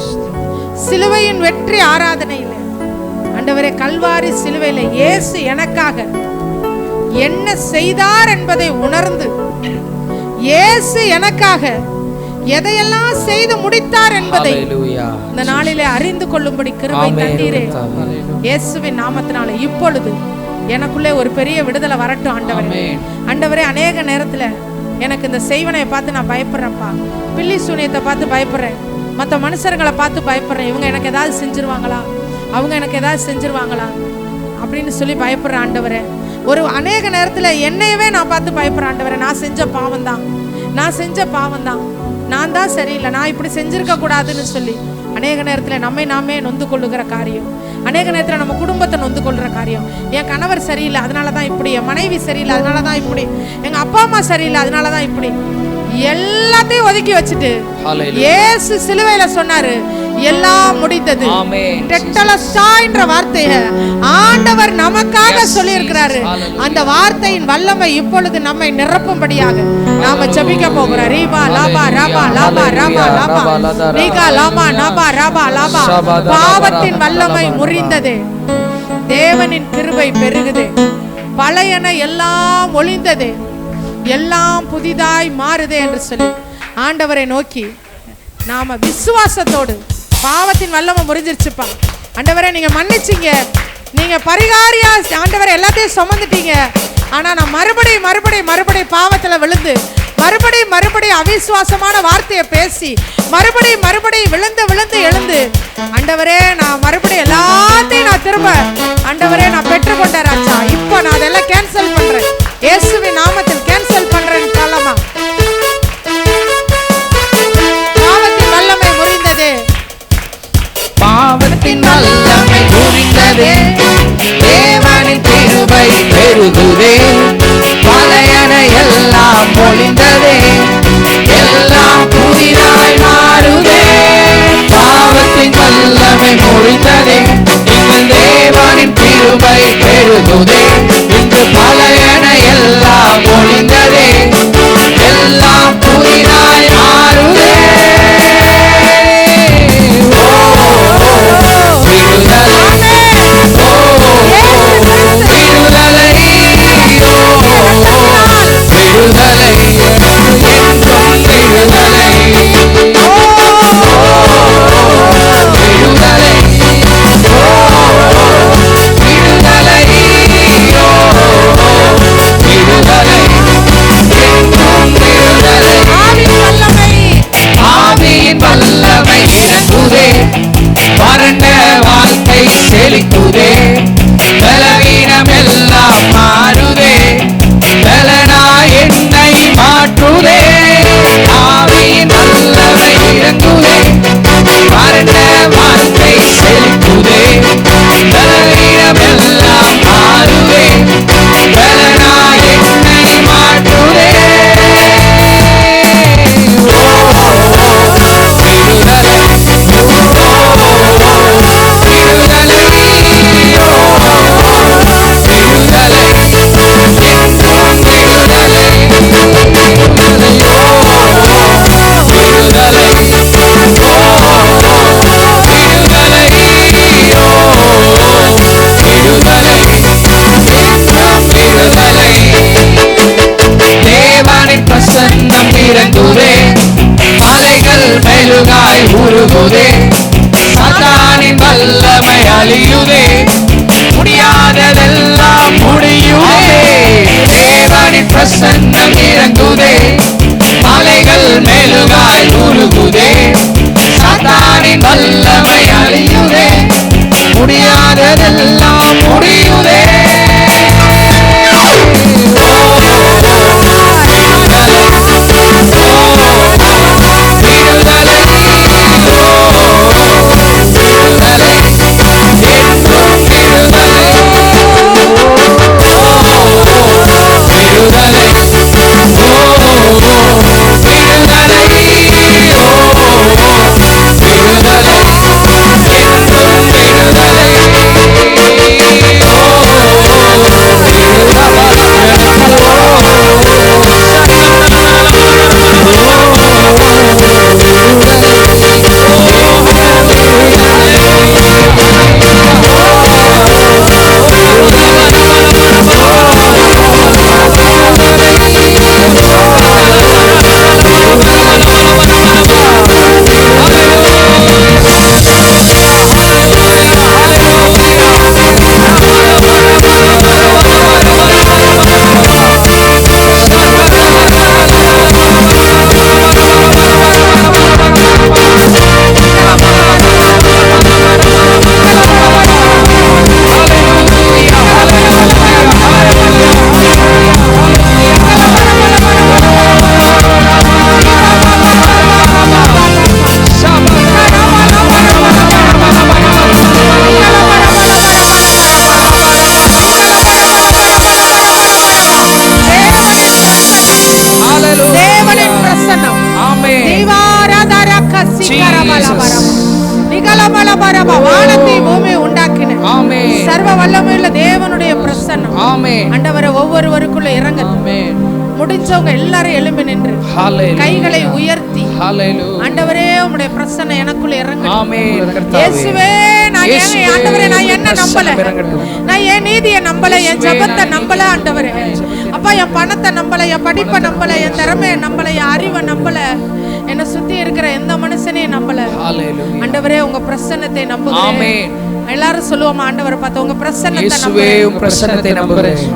சிலுவையின் வெற்றி ஆராதனையில் ஆண்டவரே கல்வாரி சிலுவையில் இயேசு எனக்காக என்ன செய்தார் என்பதை உணர்ந்து, இயேசு எனக்காக எதையெல்லாம் செய்து முடித்தார் என்பதை இந்த நாளிலே அறிந்து கொள்ளும்படி கிருபை தந்தீரே. இயேசுவின் நாமத்தினால இப்பொழுது எனக்குள்ளே ஒரு பெரிய விடுதலை வரட்டும் ஆண்டவரே. ஆண்டவரே, அநேக நேரத்துல எனக்கு இந்த செய்வனையை பார்த்து நான் பயப்படுறேன்ப்பா. பில்லி சூனியத்தை பார்த்து பயப்படுறேன். மற்ற மனுஷர்களை பார்த்து பயப்படுறேன். இவங்க எனக்கு ஏதாவது செஞ்சிருவாங்களா, அவங்க எனக்கு ஏதாவது செஞ்சிருவாங்களா அப்படின்னு சொல்லி பயப்படுறேன் ஆண்டவரே. ஒரு அநேக நேரத்தில் என்னையவே நான் பார்த்து பயப்படுறேன் ஆண்டவரே. நான் செஞ்ச பாவம் தான், நான் செஞ்ச பாவம் தான், நான் தான் சரியில்லை, நான் இப்படி செஞ்சிருக்க கூடாதுன்னு சொல்லி அநேக நேரத்தில் நம்மை நாமே நொந்து கொள்ளுகிற காரியம், அநேக நேரத்தில் நம்ம குடும்பத்தை நொந்து கொள்கிற காரியம். என் கணவர் சரியில்லை அதனால தான் இப்படி, என் மனைவி சரியில்லை அதனால தான் இப்படி, எங்கள் அப்பா அம்மா சரியில்லை அதனால தான் இப்படி, எல்லாத்தையும் ஒதுக்கி வச்சுட்டு இயேசு சிலுவையில சொன்னாரு எல்லாம் முடிந்தது. டெட்டலஸ்டாய்ன்ற வார்த்தையை ஆண்டவர் நமக்காக சொல்லி இருக்கிறாரு. அந்த வார்த்தையின் வல்லமை இப்பொழுது நம்மை நிரப்பும்படியாக நாம ஜெபிக்க போகிறோம். ரீபா லாபா ராபா லாபா ராபா லாபா ரீகா லாமா நாபா ராபா லாபா. பாவத்தின் வல்லமை முறிந்தது, தேவனின் கிருபை பெருகுது, பழையன எல்லாம் ஒளிந்தது, எல்லாம் புதிதாய் மாறுதே என்று சொல்லி ஆண்டவரை நோக்கி நாம விசுவாசத்தோடு, பாவத்தின் வல்லமை முறிஞ்சிருச்சுப்பா ஆண்டவரே, நீங்க மன்னிச்சிங்க, நீங்க பரிகாரியா ஆண்டவரை எல்லாத்தையும் சுமந்துட்டீங்க, ஆனா நான் மறுபடியும் பாவத்துல விழுந்து மறுபடியும் அவிசுவாசமான வார்த்தையை பேசி மறுபடியும் விழுந்து எழுந்து ஆண்டவரே நான் மறுபடியும் எல்லாத்தையும் நான் திரும்ப ஆண்டவரே நான் பெற்றுக்கொண்டேன் ராஜா. இப்போ நான் அதெல்லாம் கேன்சல் பண்றேன், இயேசுவின் நாமத்தில் கேன்சல் பண்றேன். காலமா பாவத்தின் வல்லமை முறிந்தது,
பாவத்தின் வல்லமை முறிந்தது, தேவனின் கிருபை பெருகுதே, பழையன எல்லாம் ஒளிந்ததே, எல்லாம் புதிதாய் மாறுதே. பாவத்தின் வல்லமை முறிந்ததே, எங்கள் தேவனின் கிருபை பெருகுதே, இன்று பழையன எல்லாம் ஒளிந்ததே, எல்லாம் புதிதாய் மாறுதே. வறண்ட வாழ்க்கை செழிக்குதே, பலவீனம் எல்லாம் மாறுதே, பலனா என்னை மாற்றுதே. ஆவியின் முடியாததெல்லாம் முடியுதே. தேவனின் பிரசன்னம் இறங்குதே, மலைகள் மேலுகாய் உருகுதே, சாத்தானின் வல்லமை அழியுதே, முடியாததெல்லாம் முடியுதே.
சர்வ வல்லமையுள்ள தேவனுடைய பிரசன்னம் ஆண்டவரே ஒவ்வொருவருக்குள்ள இறங்கட்டும். முடிஞ்சவங்க எல்லாரும் எழும்பி நின்று கைகளை உயர்த்தி ஆண்டவரே உம்முடைய பிரசன்னம் எனக்குள்ள இறங்கட்டும். இயேசுவே நான் ஆண்டவரே நான் என்ன நம்பல, நான் என் நீதியை நம்பல, என் ஜெபத்தை நம்பல ஆண்டவரே. அப்பா என் பணத்தை நம்பல, என் படிப்பை நம்பல, என் திறமையை நம்பல, என் அறிவை நம்பல, என்னை சுத்தி இருக்கிற எந்த மனுஷனையும் நம்பல ஆண்டவரே. உங்க பிரசன்னத்தை நம்புகிறேன். எல்லாரும் சொல்லுவோம் ஆண்டவரை பார்த்து உங்க பிரசன்னத்தை நம்புகிறேன்,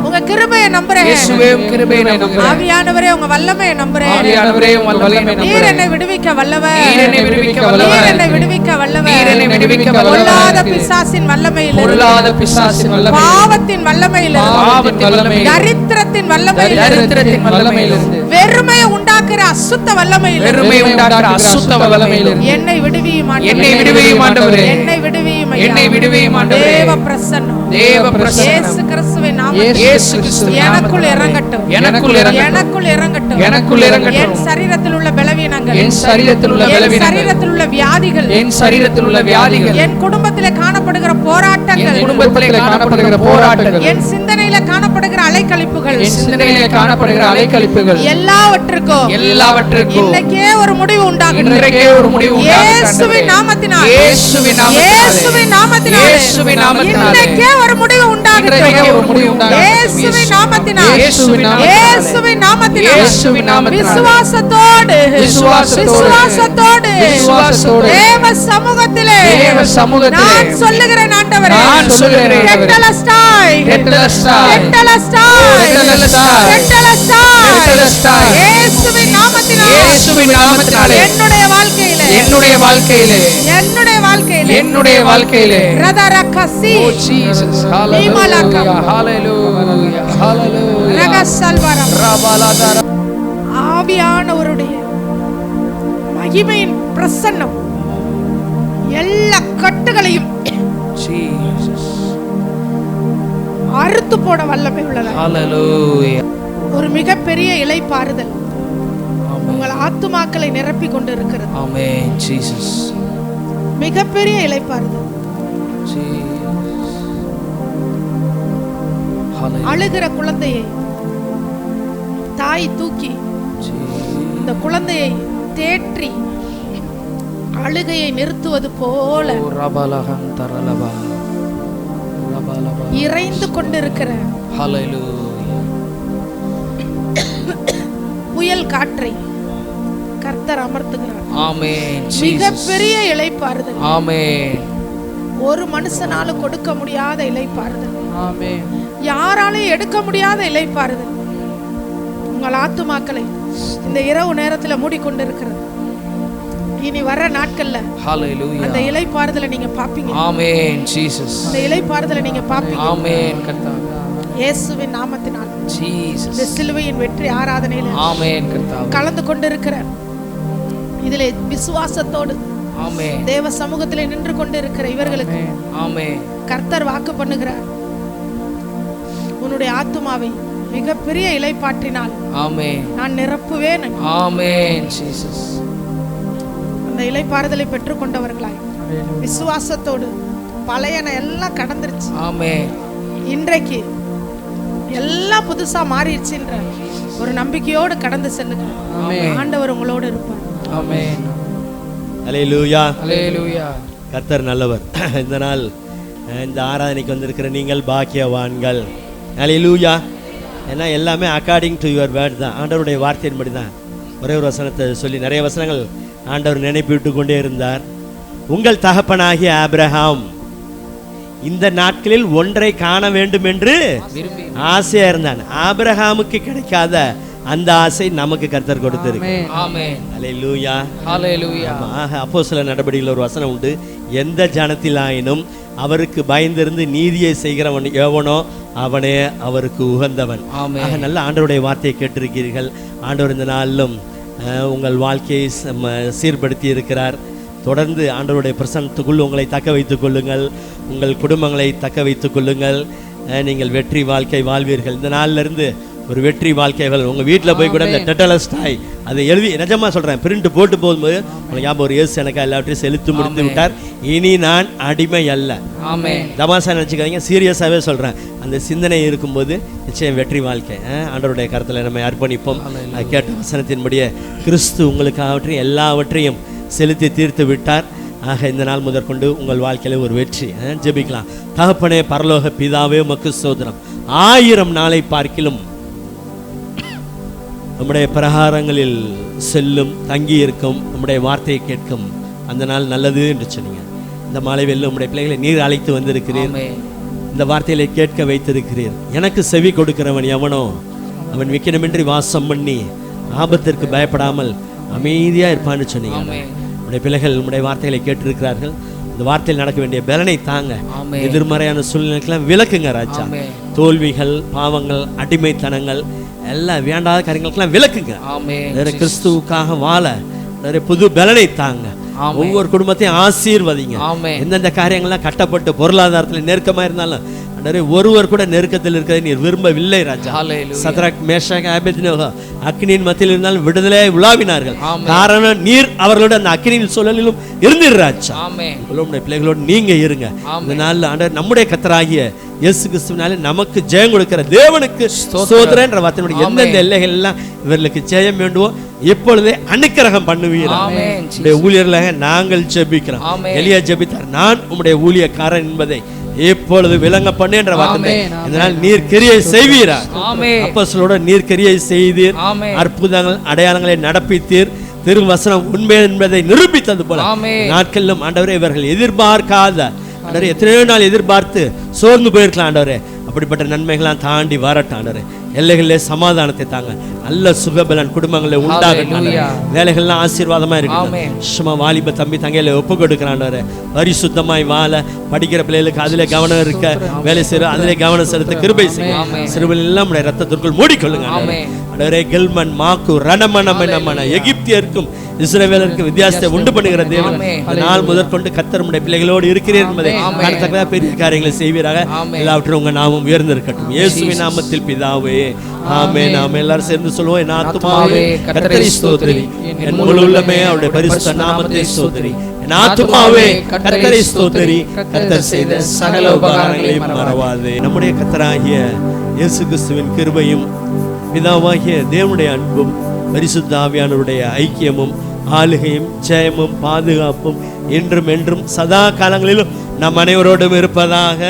உங்க கிருபையை நம்புறேன், ஆவியானவரே உங்க வல்லமையை நம்புறேன். நீர் என்னை விடுவிக்க வல்லவர், நீர் என்னை விடுவிக்க வல்லவர். பொல்லாத பிசாசின் வல்லமையில், பாவத்தின் வல்லமையில், தரித்திரத்தின் வல்லமையில், வெறுமையை உண்டாக்குற அசுத்த வல்லமையில் என்னை விடுவியும் ஆண்டவரே, என்னை விடுவியும் தேவ பிரசன்னம் இயேசு கிறிஸ்துவின் நாமத்தில் எனக்குள் இறங்கட்டும், எனக்குள் இறங்கட்டும். என் சரீரத்தில் உள்ள பலவீனங்கள், என் சரீரத்தில் உள்ள வியாதிகள், என் குடும்பத்திலே காணப்படுகிற போராட்டங்கள், என் சிந்தனையில காணப்படுகிற அலைக்கழிப்புகள், எல்லாவற்றுக்கும் இன்றைக்கே ஒரு முடிவு உண்டாகட்டும். இயேசுவின் நாமத்தினால், இயேசுவின் நாமத்தினால் இன்றைக்கே ஒரு முடிவு உண்டாகட்டும். இயேசுவின் நாமத்தினால், இயேசுவின் நாமத்தினால் விசுவாசத்தோடு தேவ சமூகத்திலே நான் சொல்லுகிறேன் ஆண்டவரே, என்னுடைய வாழ்க்கையிலே ஆவியானவருடைய மகிமையின் பிரசன்னம் எல்லா கட்டுகளையும் அறுத்து போட வல்லமை உள்ளது. ஒரு மிகப்பெரிய இளைப்பாறுதல் உங்கள் ஆத்துமாக்களை நிரப்பி கொண்டு இருக்கிறது. மிகப்பெரிய இளைப்பாறுதல். அழுகிற குழந்தையை தாய் தூக்கி இந்த குழந்தையை தேற்றி அழுகையை நிறுத்துவது போல இறைந்து கொண்டிருக்கிற புயல் காற்றை கர்த்தர் அமர்த்துகிறார். மிகப்பெரிய இளைப்பாறுதல். ஒரு மனுஷனால கொடுக்க முடியாத இளைப்பாறுதல்,
ஆமென்.
யாராலையும் எடுக்க முடியாத இளைப்பாறுதல் உங்கள் ஆத்துமாக்களை இந்த இரவு நேரத்துல மூடிக்கொண்டிருக்கிறது. இனி வர நாட்கள்ல
ஹalleluya
அந்த இளைப்பாறுதலை நீங்க பாப்பீங்க.
ஆமென் ஜீசஸ்.
அந்த இளைப்பாறுதலை நீங்க பாப்பீங்க.
ஆமென் கர்த்தாவே.
இயேசுவின் நாமத்தினால்
ஜீசஸ்.
இந்த சிலுவையின் வெற்றி ஆராதனையில
ஆமென் கர்த்தாவே
கலந்து கொண்டிருக்கிற இதிலே விசுவாசத்தோடு
ஆமென்
தேவ சமூகத்திலே நின்று கொண்டிருக்கிற இவர்களுக்கு
ஆமென்
கர்த்தர் வாக்கு பண்ணுகிறார், உன்னுடைய ஆத்துமாவை மிகப்பெரிய இளைப்பாற்றினால்
ஆமென்
நான் நிரப்புவேன்.
ஆமென் ஜீசஸ்.
அந்த இளைப்பாறுதலை பெற்றுக்கொண்டவர்களாய் விசுவாசத்தோடு பழையன எல்லாம் கடந்துருச்சு,
ஆமென்
இன்றைக்கு எல்லாம் புதுசா மாறிடுச்சுன்ற ஒரு நம்பிக்கையோடு கடந்து செல்லுங்க. ஆண்டவர் உங்களோடு இருப்பார்.
ஆமென்
ஹல்லேலூயா
ஹalleluya.
கர்த்தர் நல்லவர். இந்த நாள் இந்த ஆராதனைக்கு வந்திருக்கிற நீங்கள் பாக்கியவான்கள். ஹல்லேலூயா. ஏன்னா எல்லாமே அக்கார்டிங் டு யுவர் வேர்ட் தான், ஆண்டவருடைய வார்த்தையின்படி தான். ஒரே ஒரு வசனத்தை சொல்லி நிறைய வசனங்கள் ஆண்டவர் நினைப்பிட்டு கொண்டே இருந்தார். உங்கள் தகப்பனாகிய ஆபிரகாம் இந்த நாட்களில் ஒன்றை காண வேண்டும் என்று ஆசையா இருந்தான். ஆபிரகாமுக்கு கிடைக்காத அந்த ஆசை நமக்கு கர்த்தர் கொடுத்திருக்கு.
ஆமென்
ஹல்லேலூயா
ஹalleluya.
அப்போஸ்தலர் நடபடியில் ஒரு வசனம் உண்டு, எந்த ஜனத்திலாயினும் அவருக்கு பயந்திருந்து நீதியை செய்கிறவன் எவனோ அவனே அவருக்கு உகந்தவன். ஆக நல்ல ஆண்டவருடைய வார்த்தையை கேட்டிருக்கிறீர்கள். ஆண்டவர் இந்த நாளிலும் உங்கள் வாழ்க்கையை சீர்படுத்தி இருக்கிறார். தொடர்ந்து ஆண்டவருடைய பிரசன்னத்துக்குள் உங்களை தக்க வைத்துக் கொள்ளுங்கள், உங்கள் குடும்பங்களை தக்க வைத்துக் கொள்ளுங்கள். நீங்கள் வெற்றி வாழ்க்கை வாழ்வீர்கள். இந்த நாளிலிருந்து ஒரு வெற்றி வாழ்க்கைகள் உங்கள் வீட்டில் போய் கூட இந்த டெட்டலஸ்டாய் அதை எழுதி நிஜமாக சொல்கிறேன், பிரிண்ட் போட்டு போகும்போது உங்களுக்கு ஞாபகம் ஒரு இயேசு எனக்கு எல்லாவற்றையும் செலுத்தி முடித்து விட்டார், இனி நான் அடிமை அல்ல.
ஆமென்.
தமாசா நினச்சிக்காதீங்க, சீரியஸாகவே சொல்கிறேன். அந்த சிந்தனை இருக்கும்போது நிச்சயம் வெற்றி வாழ்க்கை. ஆண்டவருடைய கருத்தில் நம்ம அர்ப்பணிப்போம். அது கேட்ட வசனத்தின்படியே கிறிஸ்து உங்களுக்கு எல்லாவற்றையும் செலுத்தி தீர்த்து விட்டார். ஆக இந்த நாள் முதற்கொண்டு உங்கள் வாழ்க்கையில ஒரு வெற்றி. ஜெபிக்கலாம். தகப்பனே பரலோக பிதாவே உமக்கு ஸ்தோத்திரம். 1000 நாளை பார்க்கிலும் நம்முடைய பிரகாரங்களில் செல்லும் தங்கி இருக்கும் நம்முடைய வார்த்தையை கேட்கும் அந்த நாள் நல்லது என்று சொன்னீங்க. இந்த மாலை வெல்லும் நம்முடைய பிள்ளைகளை நீர் அழைத்து வந்திருக்கிறீர், இந்த வார்த்தைகளை கேட்க வைத்திருக்கிறீர். எனக்கு செவி கொடுக்கிறவன் எவனோ அவன் விக்கினமின்றி வாசம் பண்ணி ஆபத்திற்கு பயப்படாமல் அமைதியா இருப்பான்னு சொன்னீங்க. நம்முடைய பிள்ளைகள் நம்முடைய வார்த்தைகளை கேட்டிருக்கிறார்கள். இந்த வார்த்தையில் நடக்க வேண்டிய பலனை தாங்க, எதிர்மறையான சூழ்நிலைக்கெல்லாம் விலக்குங்க ராஜா. தோல்விகள், பாவங்கள், அடிமைத்தனங்கள் எல்லாம் வேண்டாத காரியங்களுக்கெல்லாம் விலக்குங்க. கிறிஸ்துவுக்காக வாழ புது பலனை தாங்க. ஒவ்வொரு குடும்பத்தையும் ஆசீர்வதிங்க. எந்தெந்த காரியங்கள்லாம் கட்டப்பட்டு பொருளாதாரத்தில் நெருக்கமா இருந்தாலும் ஒருவர் கூட நெருக்கத்தில் இருக்கிறதை நீர் விரும்பவில்லை ராஜா. சத்ராக் மேஷாக் ஆபேத்நேகோ அக்னியின் மத்தியில் இருந்தாலும் விடுதலை உலாவினார்கள். காரணம் நீர் அவர்களோட அந்த அக்னியின் சூழலிலும் இருந்தீர் ராஜா. உங்களுடைய பிள்ளைகளோடு நீங்க இருங்க. இந்த நாள்ல ஆண்டவர் நம்முடைய கர்த்தராகிய இயேசு கிறிஸ்துவினாலே நமக்கு ஜெயம் கொடுக்கிற தேவனுக்கு ஸ்தோத்திரம் என்ற வார்த்தையினுடைய எந்தெந்த எல்லைகள் எல்லாம் இவர்களுக்கு ஜெயம் வேண்டுவோ இப்பொழுதே அனுக்கிரகம் பண்ணுவீர்கள். ஊழியர்களாக நாங்கள் ஜெபிக்கிறோம். எலியா ஜெபித்தார், நான் உம்முடைய ஊழியக்காரன் என்பதை இப்பொழுது விளங்க பண்ணு என்ற வார்த்தை. இதனால் நீர் கிரியை செய்வீரா. அப்போஸ்தலரோட நீர் கிரியை செய்தீர், அற்புதங்கள் அடையாளங்களை நடப்பித்தீர், திருவசனம் உண்மை என்பதை நிரூபித்தது போல நாட்களிலும் ஆண்டவரே இவர்கள் எதிர்பார்க்காத ஆண்டவரே எத்தனையோ நாள் எதிர்பார்த்து சோர்ந்து போயிருக்கலாம் ஆண்டவரே, அப்படிப்பட்ட நன்மைகளாம் தாண்டி வரட்டும் ஆண்டவரே. எல்லைகளிலே சமாதானத்தை தாங்க, நல்ல சுகபலன் குடும்பங்களை உண்டாகட்டும். வேலைகள்லாம் ஆசீர்வாதமா இருக்கு. சும்மா வாலிப தம்பி தங்கையில ஒப்பு கொடுக்கிறான். பரிசுத்தமாய் வாழ, படிக்கிற பிள்ளைகளுக்கு அதிலே கவனம் இருக்க, வேலை செய்ய அதிலே கவனம் செலுத்த கிருபை செய்யும். சிறுவர்கள் எல்லாம் நம்முடைய ரத்தத்திற்குள் மூடிக்கொள்ளுங்க. கெல்மன் மாக்கு ரணமனமன எகிப்தியருக்கும் இஸ்ரவேலருக்கு வித்தியாசத்தை உண்டு பண்ணுகிற தேவன் நாள் முதற்கொண்டு கர்த்தர் நம்முடைய பிள்ளைகளோடு இருக்கிறீர் என்பதை காணத்தக்கதாக பெரிய காரியங்களை செய்வீராக. எல்லாவற்றும் உங்க நாமம் உயர்ந்திருக்கட்டும். இயேசுவின் நாமத்தில் பிதாவே ஆமென். நாம எல்லாரும் சேர்ந்து சொல்லுவோம், என் ஆத்துமாவே கர்த்தரை ஸ்தோத்திரி, என் முழு உள்ளமே அவருடைய பரிசுத்த நாமத்தை ஸ்தோத்திரி. என் ஆத்துமாவே கர்த்தரை ஸ்தோத்திரி, கர்த்தர் செய்த சகல உபகாரங்களையும் மறவாதே. நம்முடைய கர்த்தராகிய இயேசு கிறிஸ்துவின் கிருபையும் பிதாவாகிய தேவனுடைய அன்பும் பரிசுத்த ஆவியானவருடைய ஐக்கியமும் ஆளுகையும் ஜெயமும் பாதுகாப்பும் என்றும் என்றும் சதா காலங்களிலும் நம் அனைவரோடும் இருப்பதாக.